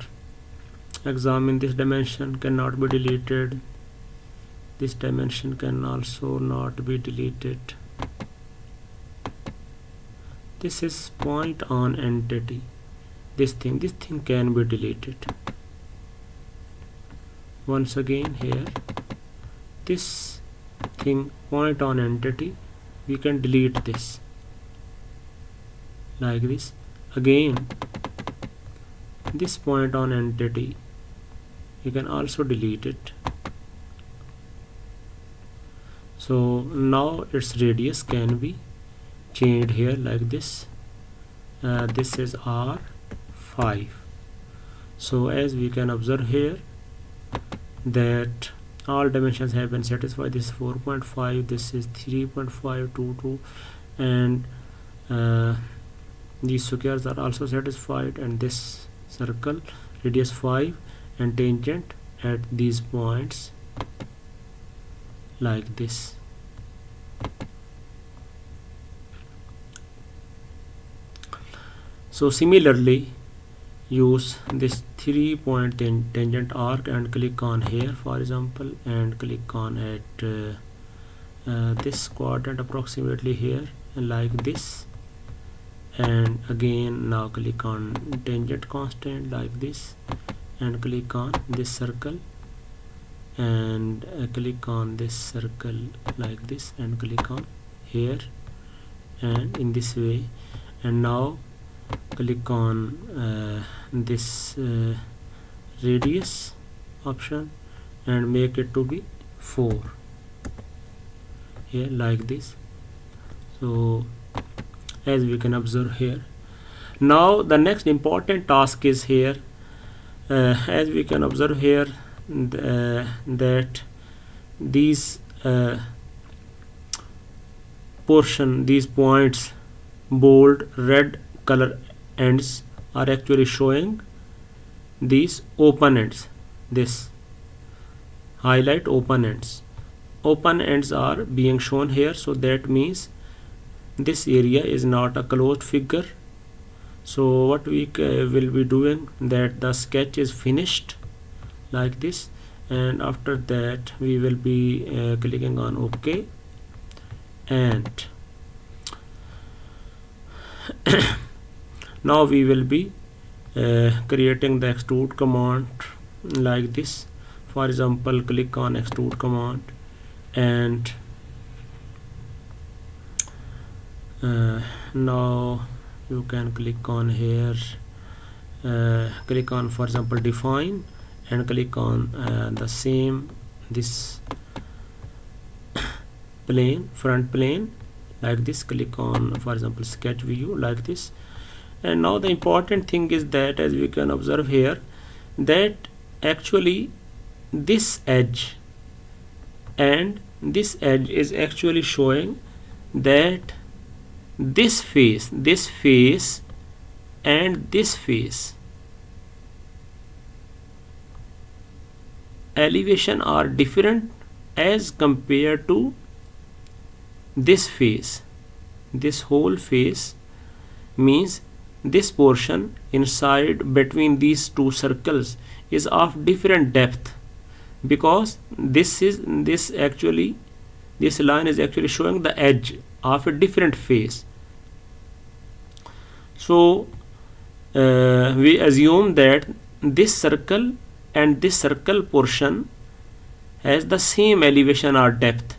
examine this dimension cannot be deleted. This dimension can also not be deleted. This is point on entity. This thing can be deleted. Once again here, this thing point on entity, we can delete this like this. Again, this point on entity, you can also delete it. So now its radius can be changed here like this. This is R5. So as we can observe here that all dimensions have been satisfied. This is 4.5, this is 3.522, and these squares are also satisfied, and this circle radius 5 and tangent at these points like this. So similarly, use this 3-point tangent arc and click on here, for example, and click on at this quadrant approximately here like this. And again, now click on tangent constant like this, and click on this circle, and click on this circle like this, and click on here, and in this way. And now click on this radius option and make it to be 4 here like this. So as we can observe here, now the next important task is here. As we can observe here that these portion, these points, bold red color ends are actually showing these open ends. This highlight open ends. Open ends are being shown here, so that means this area is not a closed figure. So what we will be doing, that the sketch is finished like this, and after that we will be clicking on OK, and now we will be creating the extrude command like this. For example, click on extrude command, and now you can click on here, click on, for example, define, and click on the same this plane, front plane like this. Click on, for example, sketch view like this. And now the important thing is that, as we can observe here, that actually this edge and this edge is actually showing that this face and this face elevation are different as compared to this face. This whole face means this portion inside between these two circles is of different depth, because this line is actually showing the edge of a different face. So we assume that this circle and this circle portion has the same elevation or depth,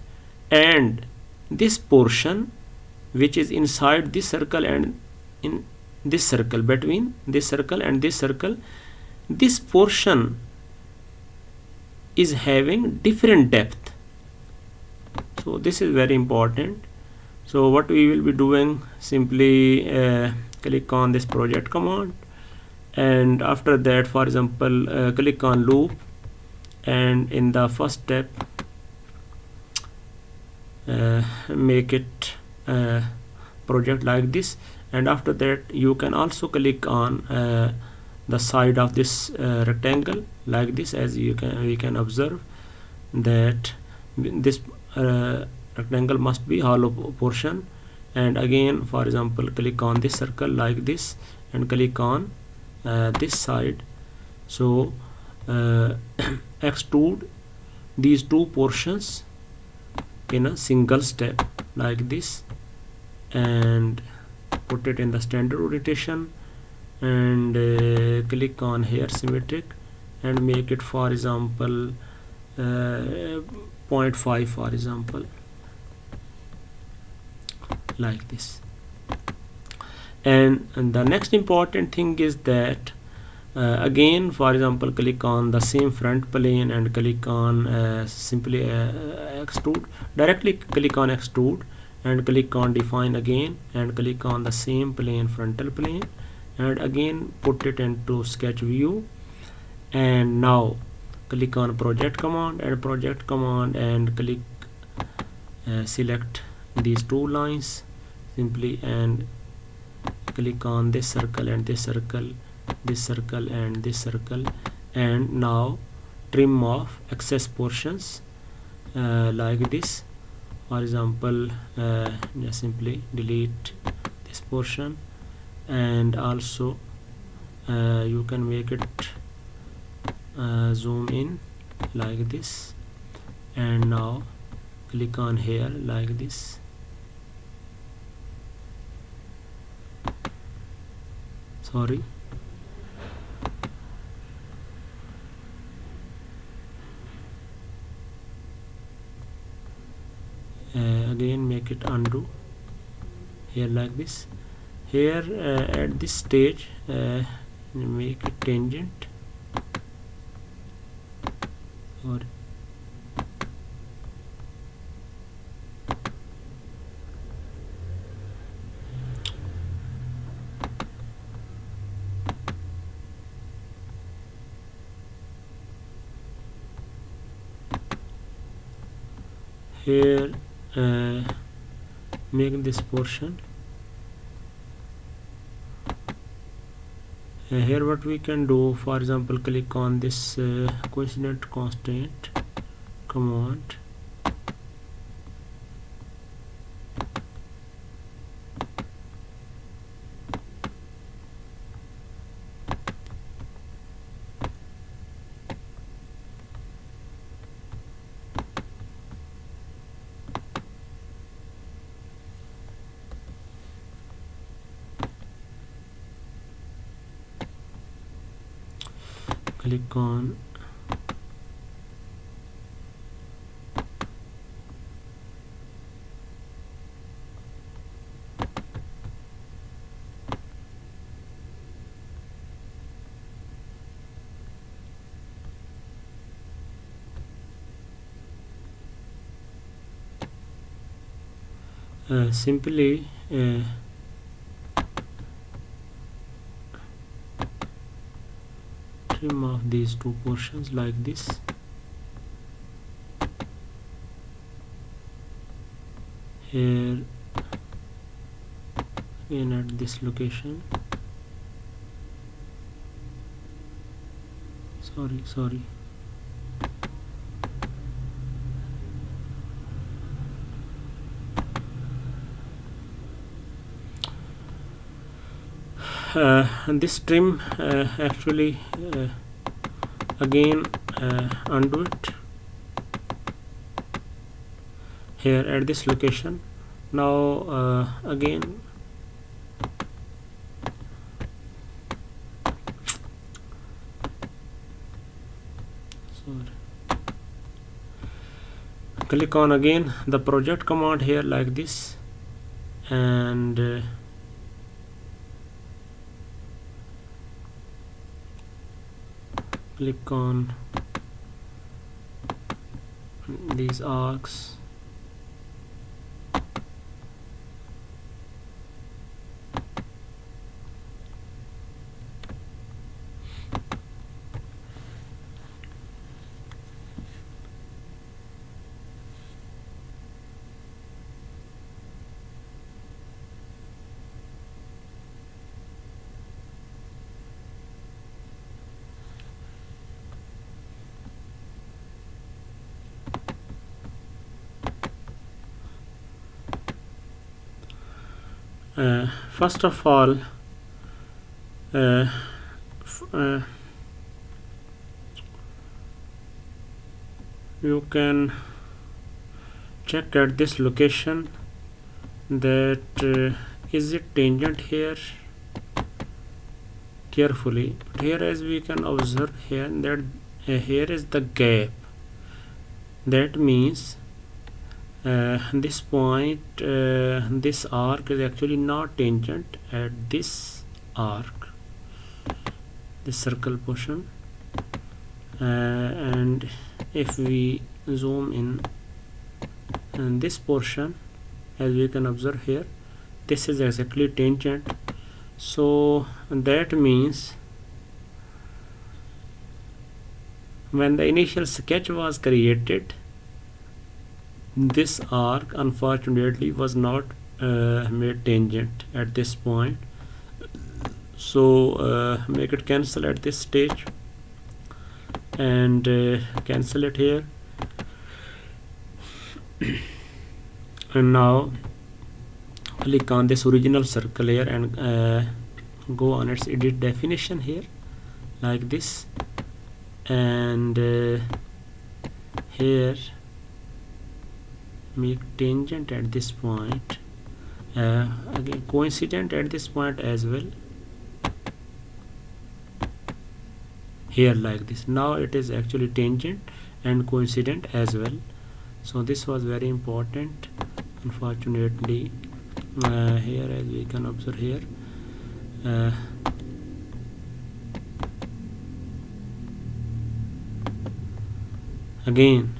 and this portion which is inside this circle and in this circle, between this circle and this circle, this portion is having different depth. So this is very important. So what we will be doing, simply click on this project command, and after that, for example, click on loop, and in the first step make it project like this, and after that you can also click on the side of this rectangle like this. As we can observe that this rectangle must be hollow portion, and again, for example, click on this circle like this and click on this side. So extrude these two portions in a single step like this, and put it in the standard orientation, and click on here symmetric, and make it, for example, 0.5, for example, like this. And the next important thing is that again, for example, click on the same front plane and click on simply extrude. Directly click on extrude and click on define again, and click on the same plane, frontal plane, and again put it into sketch view. And now click on project command and click select these two lines simply, and click on this circle and this circle, this circle and this circle, and now trim off excess portions like this. For example, just simply delete this portion, and also you can make it zoom in like this, and now click on here like this. Sorry, again make it undo here like this. Here at this stage make it tangent, or here make this portion. Here what we can do, for example, click on this coincident constant command, click on simply trim off these two portions like this. Here again at this location, sorry, this trim actually again undo it here at this location. Now again click on again the project command here like this, and click on these arcs. First of all, you can check at this location that is it tangent here carefully. But here, as we can observe here, that here is the gap. That means this point, this arc is actually not tangent at this arc, this circle portion, and if we zoom in this portion, as we can observe here, this is exactly tangent. So that means when the initial sketch was created, this arc unfortunately was not made tangent at this point. So make it cancel at this stage and cancel it here. And now click on this original circle here and go on its edit definition here like this, and here make tangent at this point, again coincident at this point as well, here like this. Now it is actually tangent and coincident as well. So this was very important. Unfortunately here, as we can observe here, again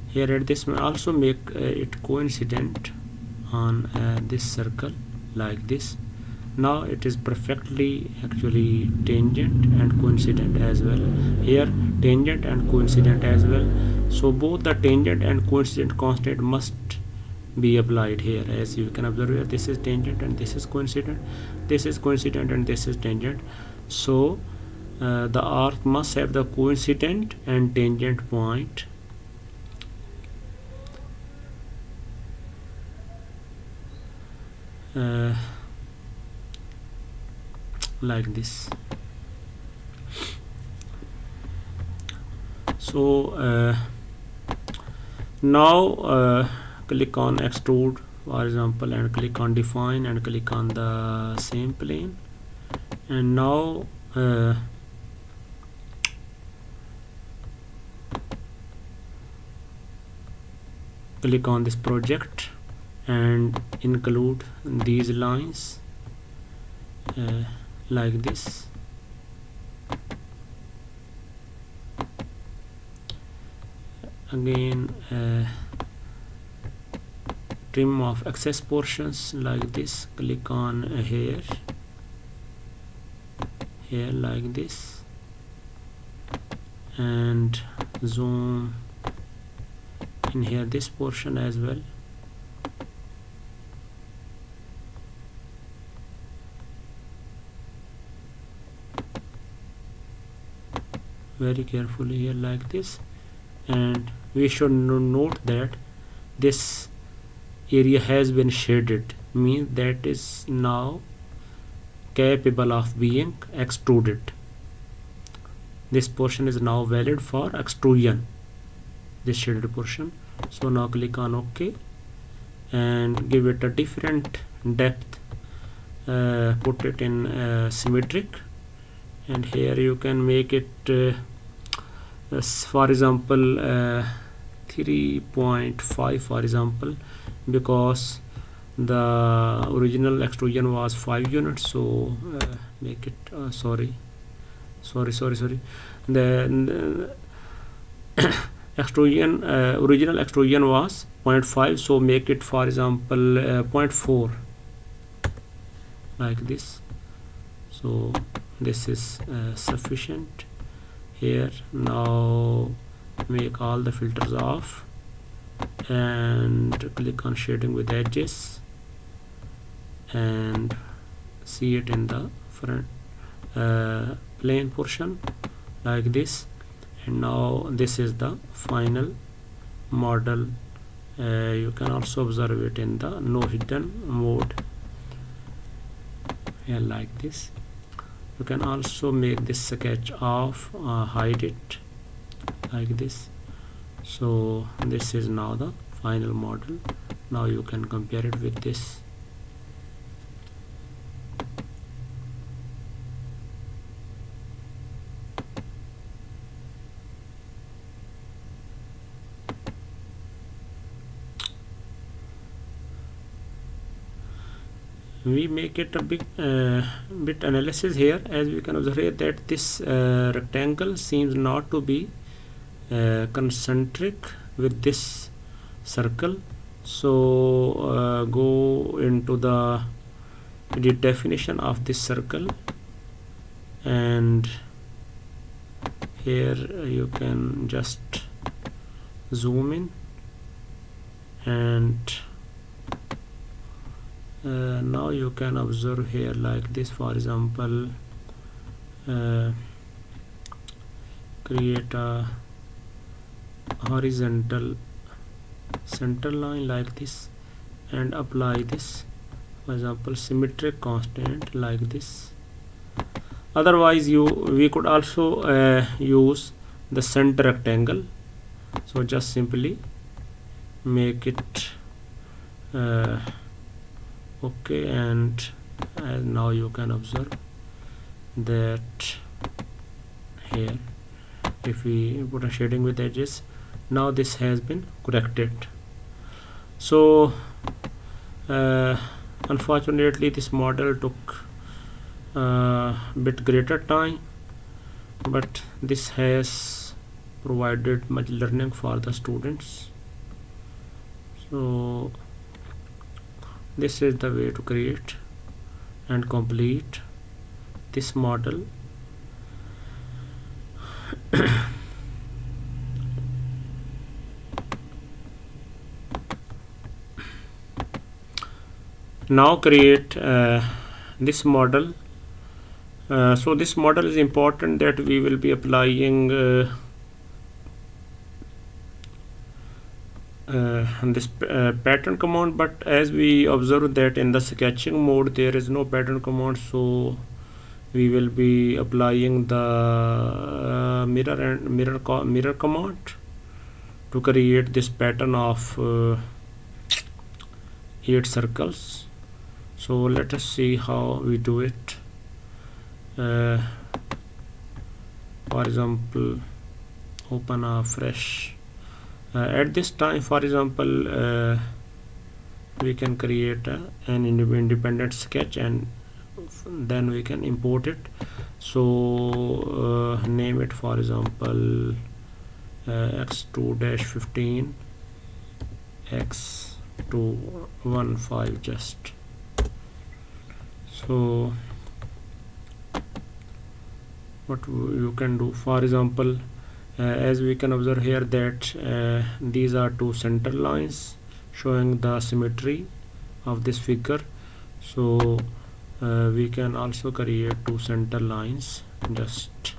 here at this also make it coincident on this circle like this. Now it is perfectly actually tangent and coincident as well. Here tangent and coincident as well. So both the tangent and coincident constant must be applied here. As you can observe here, this is tangent and this is coincident, this is coincident and this is tangent. So the arc must have the coincident and tangent point. Like this. So now click on extrude, for example, and click on define and click on the same plane, and now click on this project and include these lines like this. Again trim of excess portions like this. Click on here like this, and zoom in here this portion as well. Very carefully here like this, and we should note that this area has been shaded, means that is now capable of being extruded. This portion is now valid for extrusion, this shaded portion. So now click on OK and give it a different depth, put it in symmetric, and here you can make it for example 3.5 for example, because the original extrusion was 5 units. So make it sorry the extrusion original extrusion was 0.5, so make it for example 0.4 like this. So this is sufficient. Here now make all the filters off and click on shading with edges and see it in the front plane portion like this. And now this is the final model. You can also observe it in the no hidden mode, like this. You can also make this sketch off, hide it like this. So this is now the final model. Now you can compare it with this. We make it a bit analysis here. As we can observe that this rectangle seems not to be concentric with this circle. So go into the definition of this circle, and here you can just zoom in and now you can observe here like this. For example, create a horizontal center line like this and apply this, for example, symmetric constant like this. Otherwise we could also use the center rectangle. So just simply make it okay, and now you can observe that here if we put a shading with edges, now this has been corrected. So unfortunately this model took a bit greater time, but this has provided much learning for the students. So this is the way to create and complete this model. Now create this model. So this model is important that we will be applying this pattern command, but as we observe that in the sketching mode there is no pattern command, so we will be applying the mirror command to create this pattern of 8 circles. So let us see how we do it. For example, open a fresh at this time, for example, we can create an independent sketch and then we can import it. So name it, for example, x2-15 x215 just. So what you can do, for example, as we can observe here that these are 2 center lines showing the symmetry of this figure. So we can also create 2 center lines just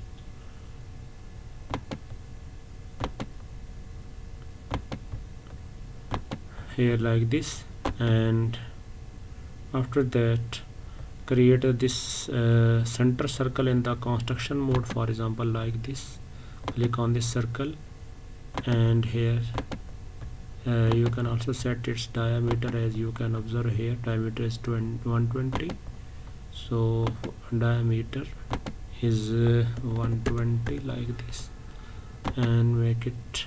here like this, and after that create this center circle in the construction mode, for example like this. Click on this circle, and here you can also set its diameter. As you can observe here, diameter is 120, so diameter is 120 like this, and make it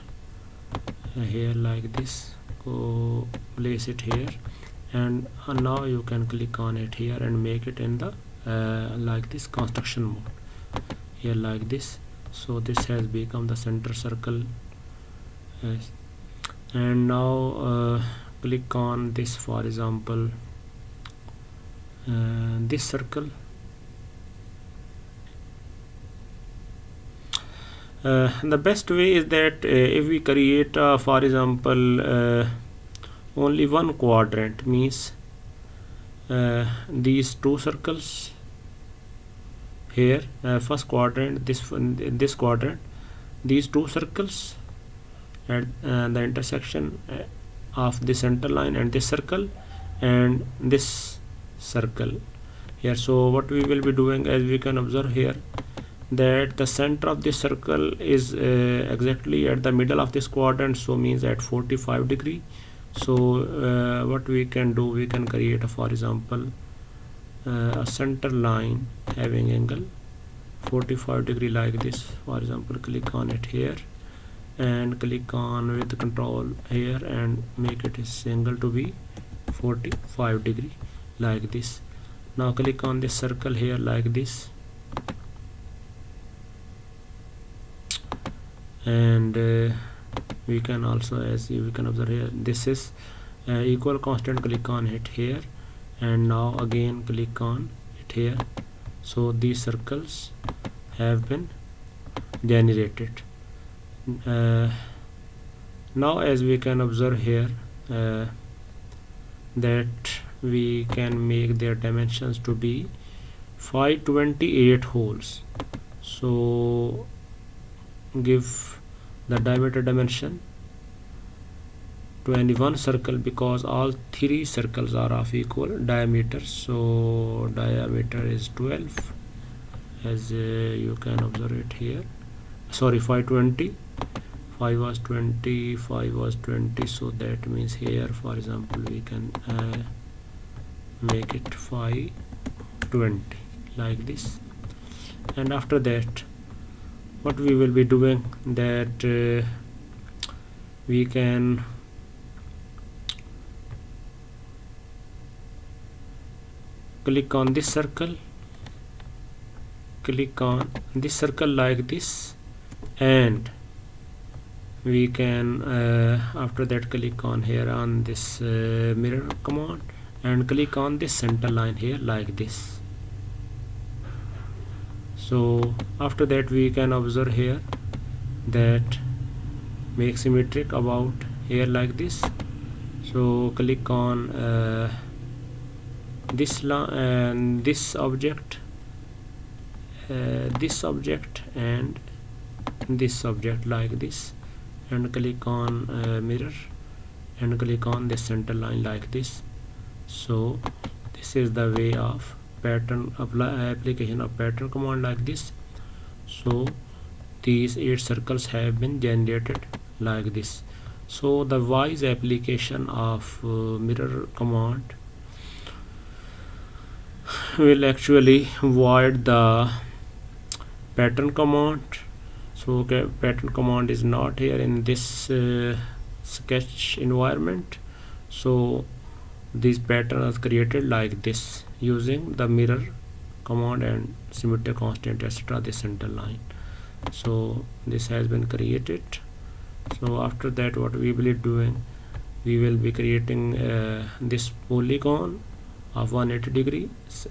here like this. Go place it here, and now you can click on it here and make it in the like this construction mode here like this. So this has become the center circle. And now click on this, for example this circle. The best way is that if we create for example only one quadrant, means these two circles here, first quadrant, this quadrant, these two circles at the intersection of the center line and this circle and this circle here. So what we will be doing, as we can observe here, that the center of this circle is exactly at the middle of this quadrant, so means at 45 degree. So what we can do, we can create a, for example a center line having angle 45 degree like this. For example, click on it here and click on with control here and make it its angle to be 45 degree like this. Now click on this circle here like this, and we can also, as you can observe here, this is equal constant. Click on it here, and now again click on it here. So these circles have been generated. Now as we can observe here that we can make their dimensions to be 528 holes. So give the diameter dimension to any one circle, because all three circles are of equal diameter. So diameter is 12, as you can observe it here. Sorry, 520. 5 was 20, 5 was 20, so that means here, for example, we can make it 520 like this. And after that, what we will be doing, that we can click on this circle, click on this circle like this, and we can after that click on here on this mirror command and click on this center line here like this. So after that we can observe here that make symmetric about here like this. So click on this line and this object and this object like this, and click on mirror and click on this center line like this. So this is the way of pattern application of pattern command like this. So these 8 circles have been generated like this. So the wise application of mirror command will actually void the pattern command. So pattern command is not here in this sketch environment. So these patterns are created like this using the mirror command and symmetric constant, etc., the center line. So this has been created. So after that, what we will be doing, we will be creating this polygon of 180 degrees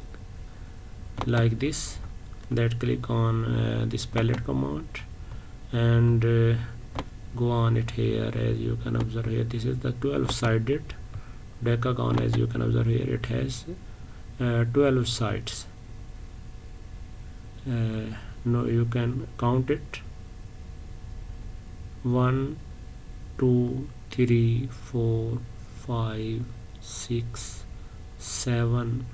like this. That click on this palette command and go on it here. As you can observe here, this is the 12-sided decagon. As you can observe here, it has 12 sides. No, you can count it: 1 2 3 4 5 6 7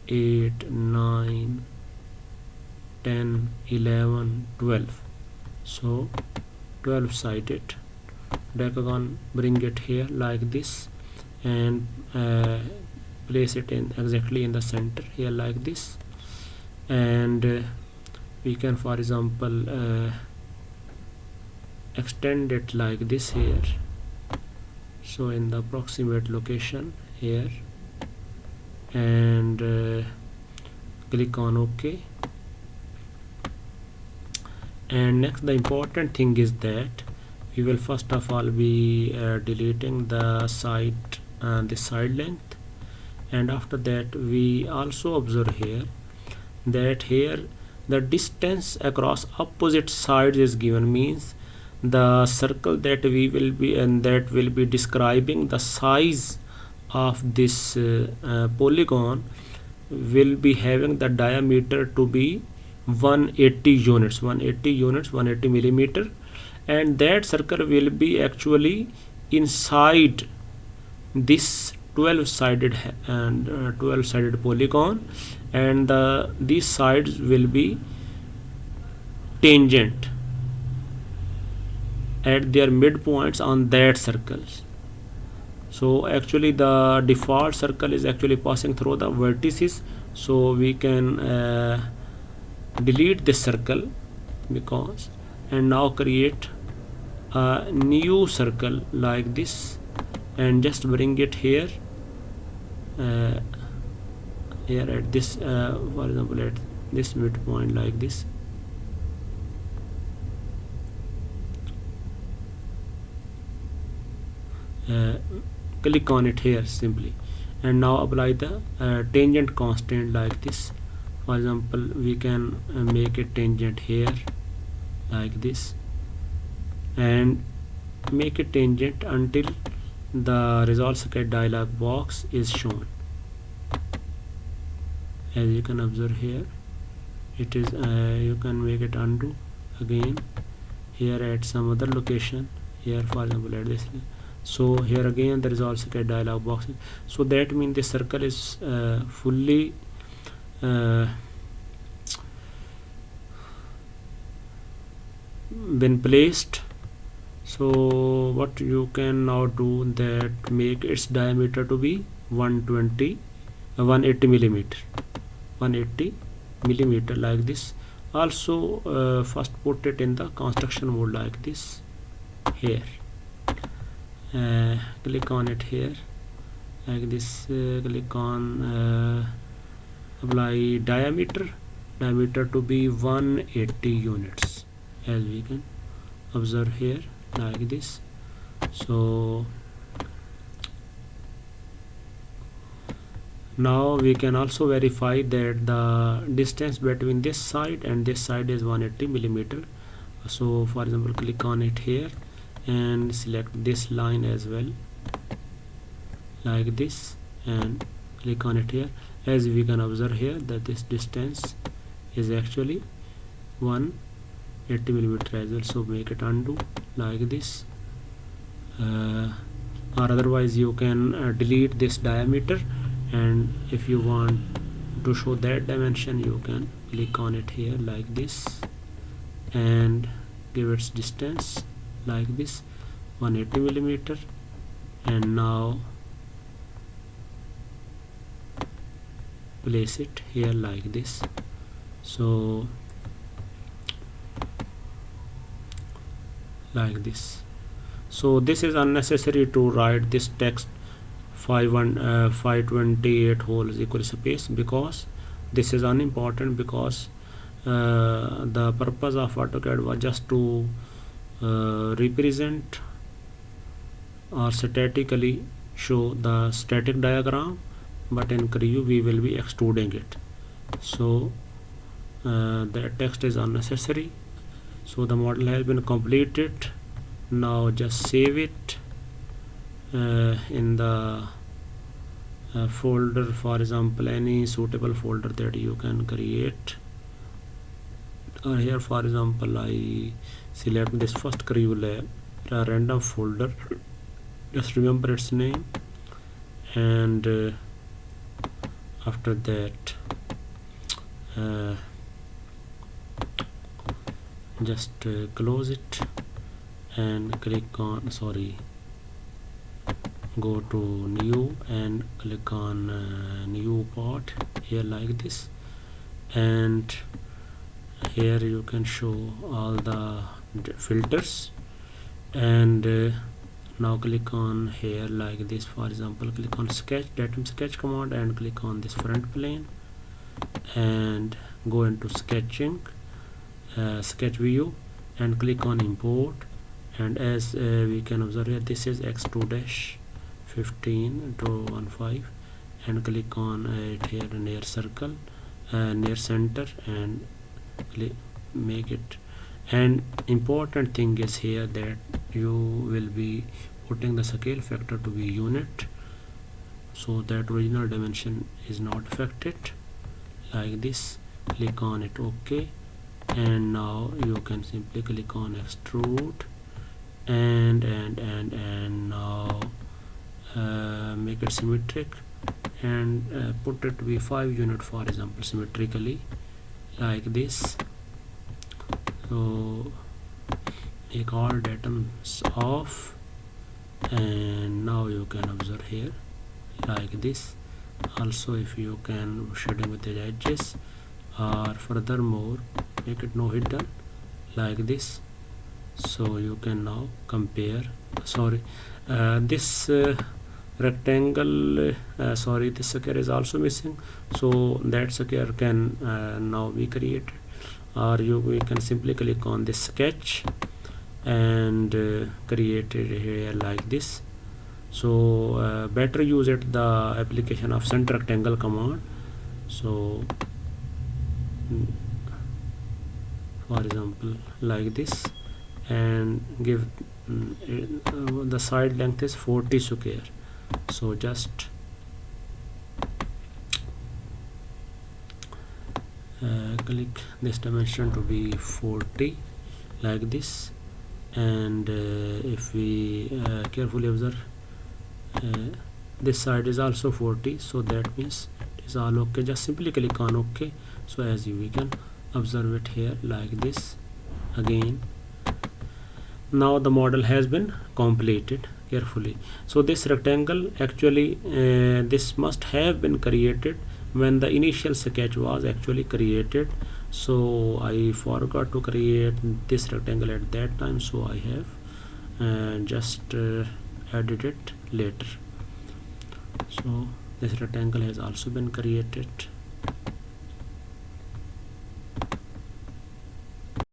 8, 9, 10, 11, 12. So 12 sided decagon, bring it here like this, and place it in exactly in the center here like this. And we can, for example, extend it like this here, so in the approximate location here, and click on OK. And next, the important thing is that we will first of all be deleting the side this side length, and after that we also observe here that here the distance across opposite sides is given, means the circle that we will be and that will be describing the size of this polygon will be having the diameter to be 180 units, 180 millimeter, and that circle will be actually inside this 12-sided and 12-sided polygon, and these sides will be tangent at their midpoints on that circles. So actually the default circle is actually passing through the vertices, so we can delete this circle because, and now create a new circle like this, and just bring it here here at this for example at this midpoint like this. Click on it here simply, and now apply the tangent constant like this. For example, we can make it tangent here like this, and make it tangent until the resolve circuit dialog box is shown. As you can observe here, it is you can make it undo again here at some other location here, for example at this. So here again the resolve circuit dialog box, so that means the circle is fully been placed. So what you can now do, that make its diameter to be 180 millimeter, 180 millimeter like this. Also first put it in the construction mode like this here. Click on it here like this, click on apply diameter to be 180 units, as we can observe here like this. So now we can also verify that the distance between this side and this side is 180 millimeter. So for example, click on it here and select this line as well like this, and click on it here. As we can observe here that this distance is actually 180 millimeter as well. So make it undo like this, or otherwise you can delete this diameter, and if you want to show that dimension you can click on it here like this and give its distance like this, 180 millimeter, and now place it here like this. So like this. So this is unnecessary to write this text 528 holes equal space, because this is unimportant, because the purpose of AutoCAD was just to represent or statically show the static diagram, but in Creo we will be extruding it. So the text is unnecessary. So the model has been completed. Now just save it in the folder, for example any suitable folder that you can create. Here for example I select this first Creo lab, a random folder, just remember its name, and After that just close it and click on go to new and click on new part here like this, and here you can show all the filters, and now click on here like this. For example, click on sketch, datum sketch command, and click on this front plane and go into sketching, sketch view, and click on import. And as we can observe here, this is x2-15-15, and click on it here near circle, near center, and make it. And important thing is here that you will be putting the scale factor to be unit, so that original dimension is not affected like this. Click on it, OK, and now you can simply click on extrude, and now make it symmetric, and put it to be 5 unit, for example, symmetrically like this. So make all datums off, and now you can observe here like this. Also, if you can shading with the edges, or furthermore make it no hidden like this, so you can now compare. This rectangle, this square is also missing, so that square can now be created, or we can simply click on this sketch and create it here like this. So better use it the application of center rectangle command. So for example like this, and give the side length is 40 square, so just click this dimension to be 40 like this, and if we carefully observe, this side is also 40, so that means it is all okay. Just simply click on OK. So as we can observe it here like this again. Now the model has been completed carefully. So this rectangle actually this must have been created when the initial sketch was actually created. So I forgot to create this rectangle at that time, so I have just added it later. So this rectangle has also been created.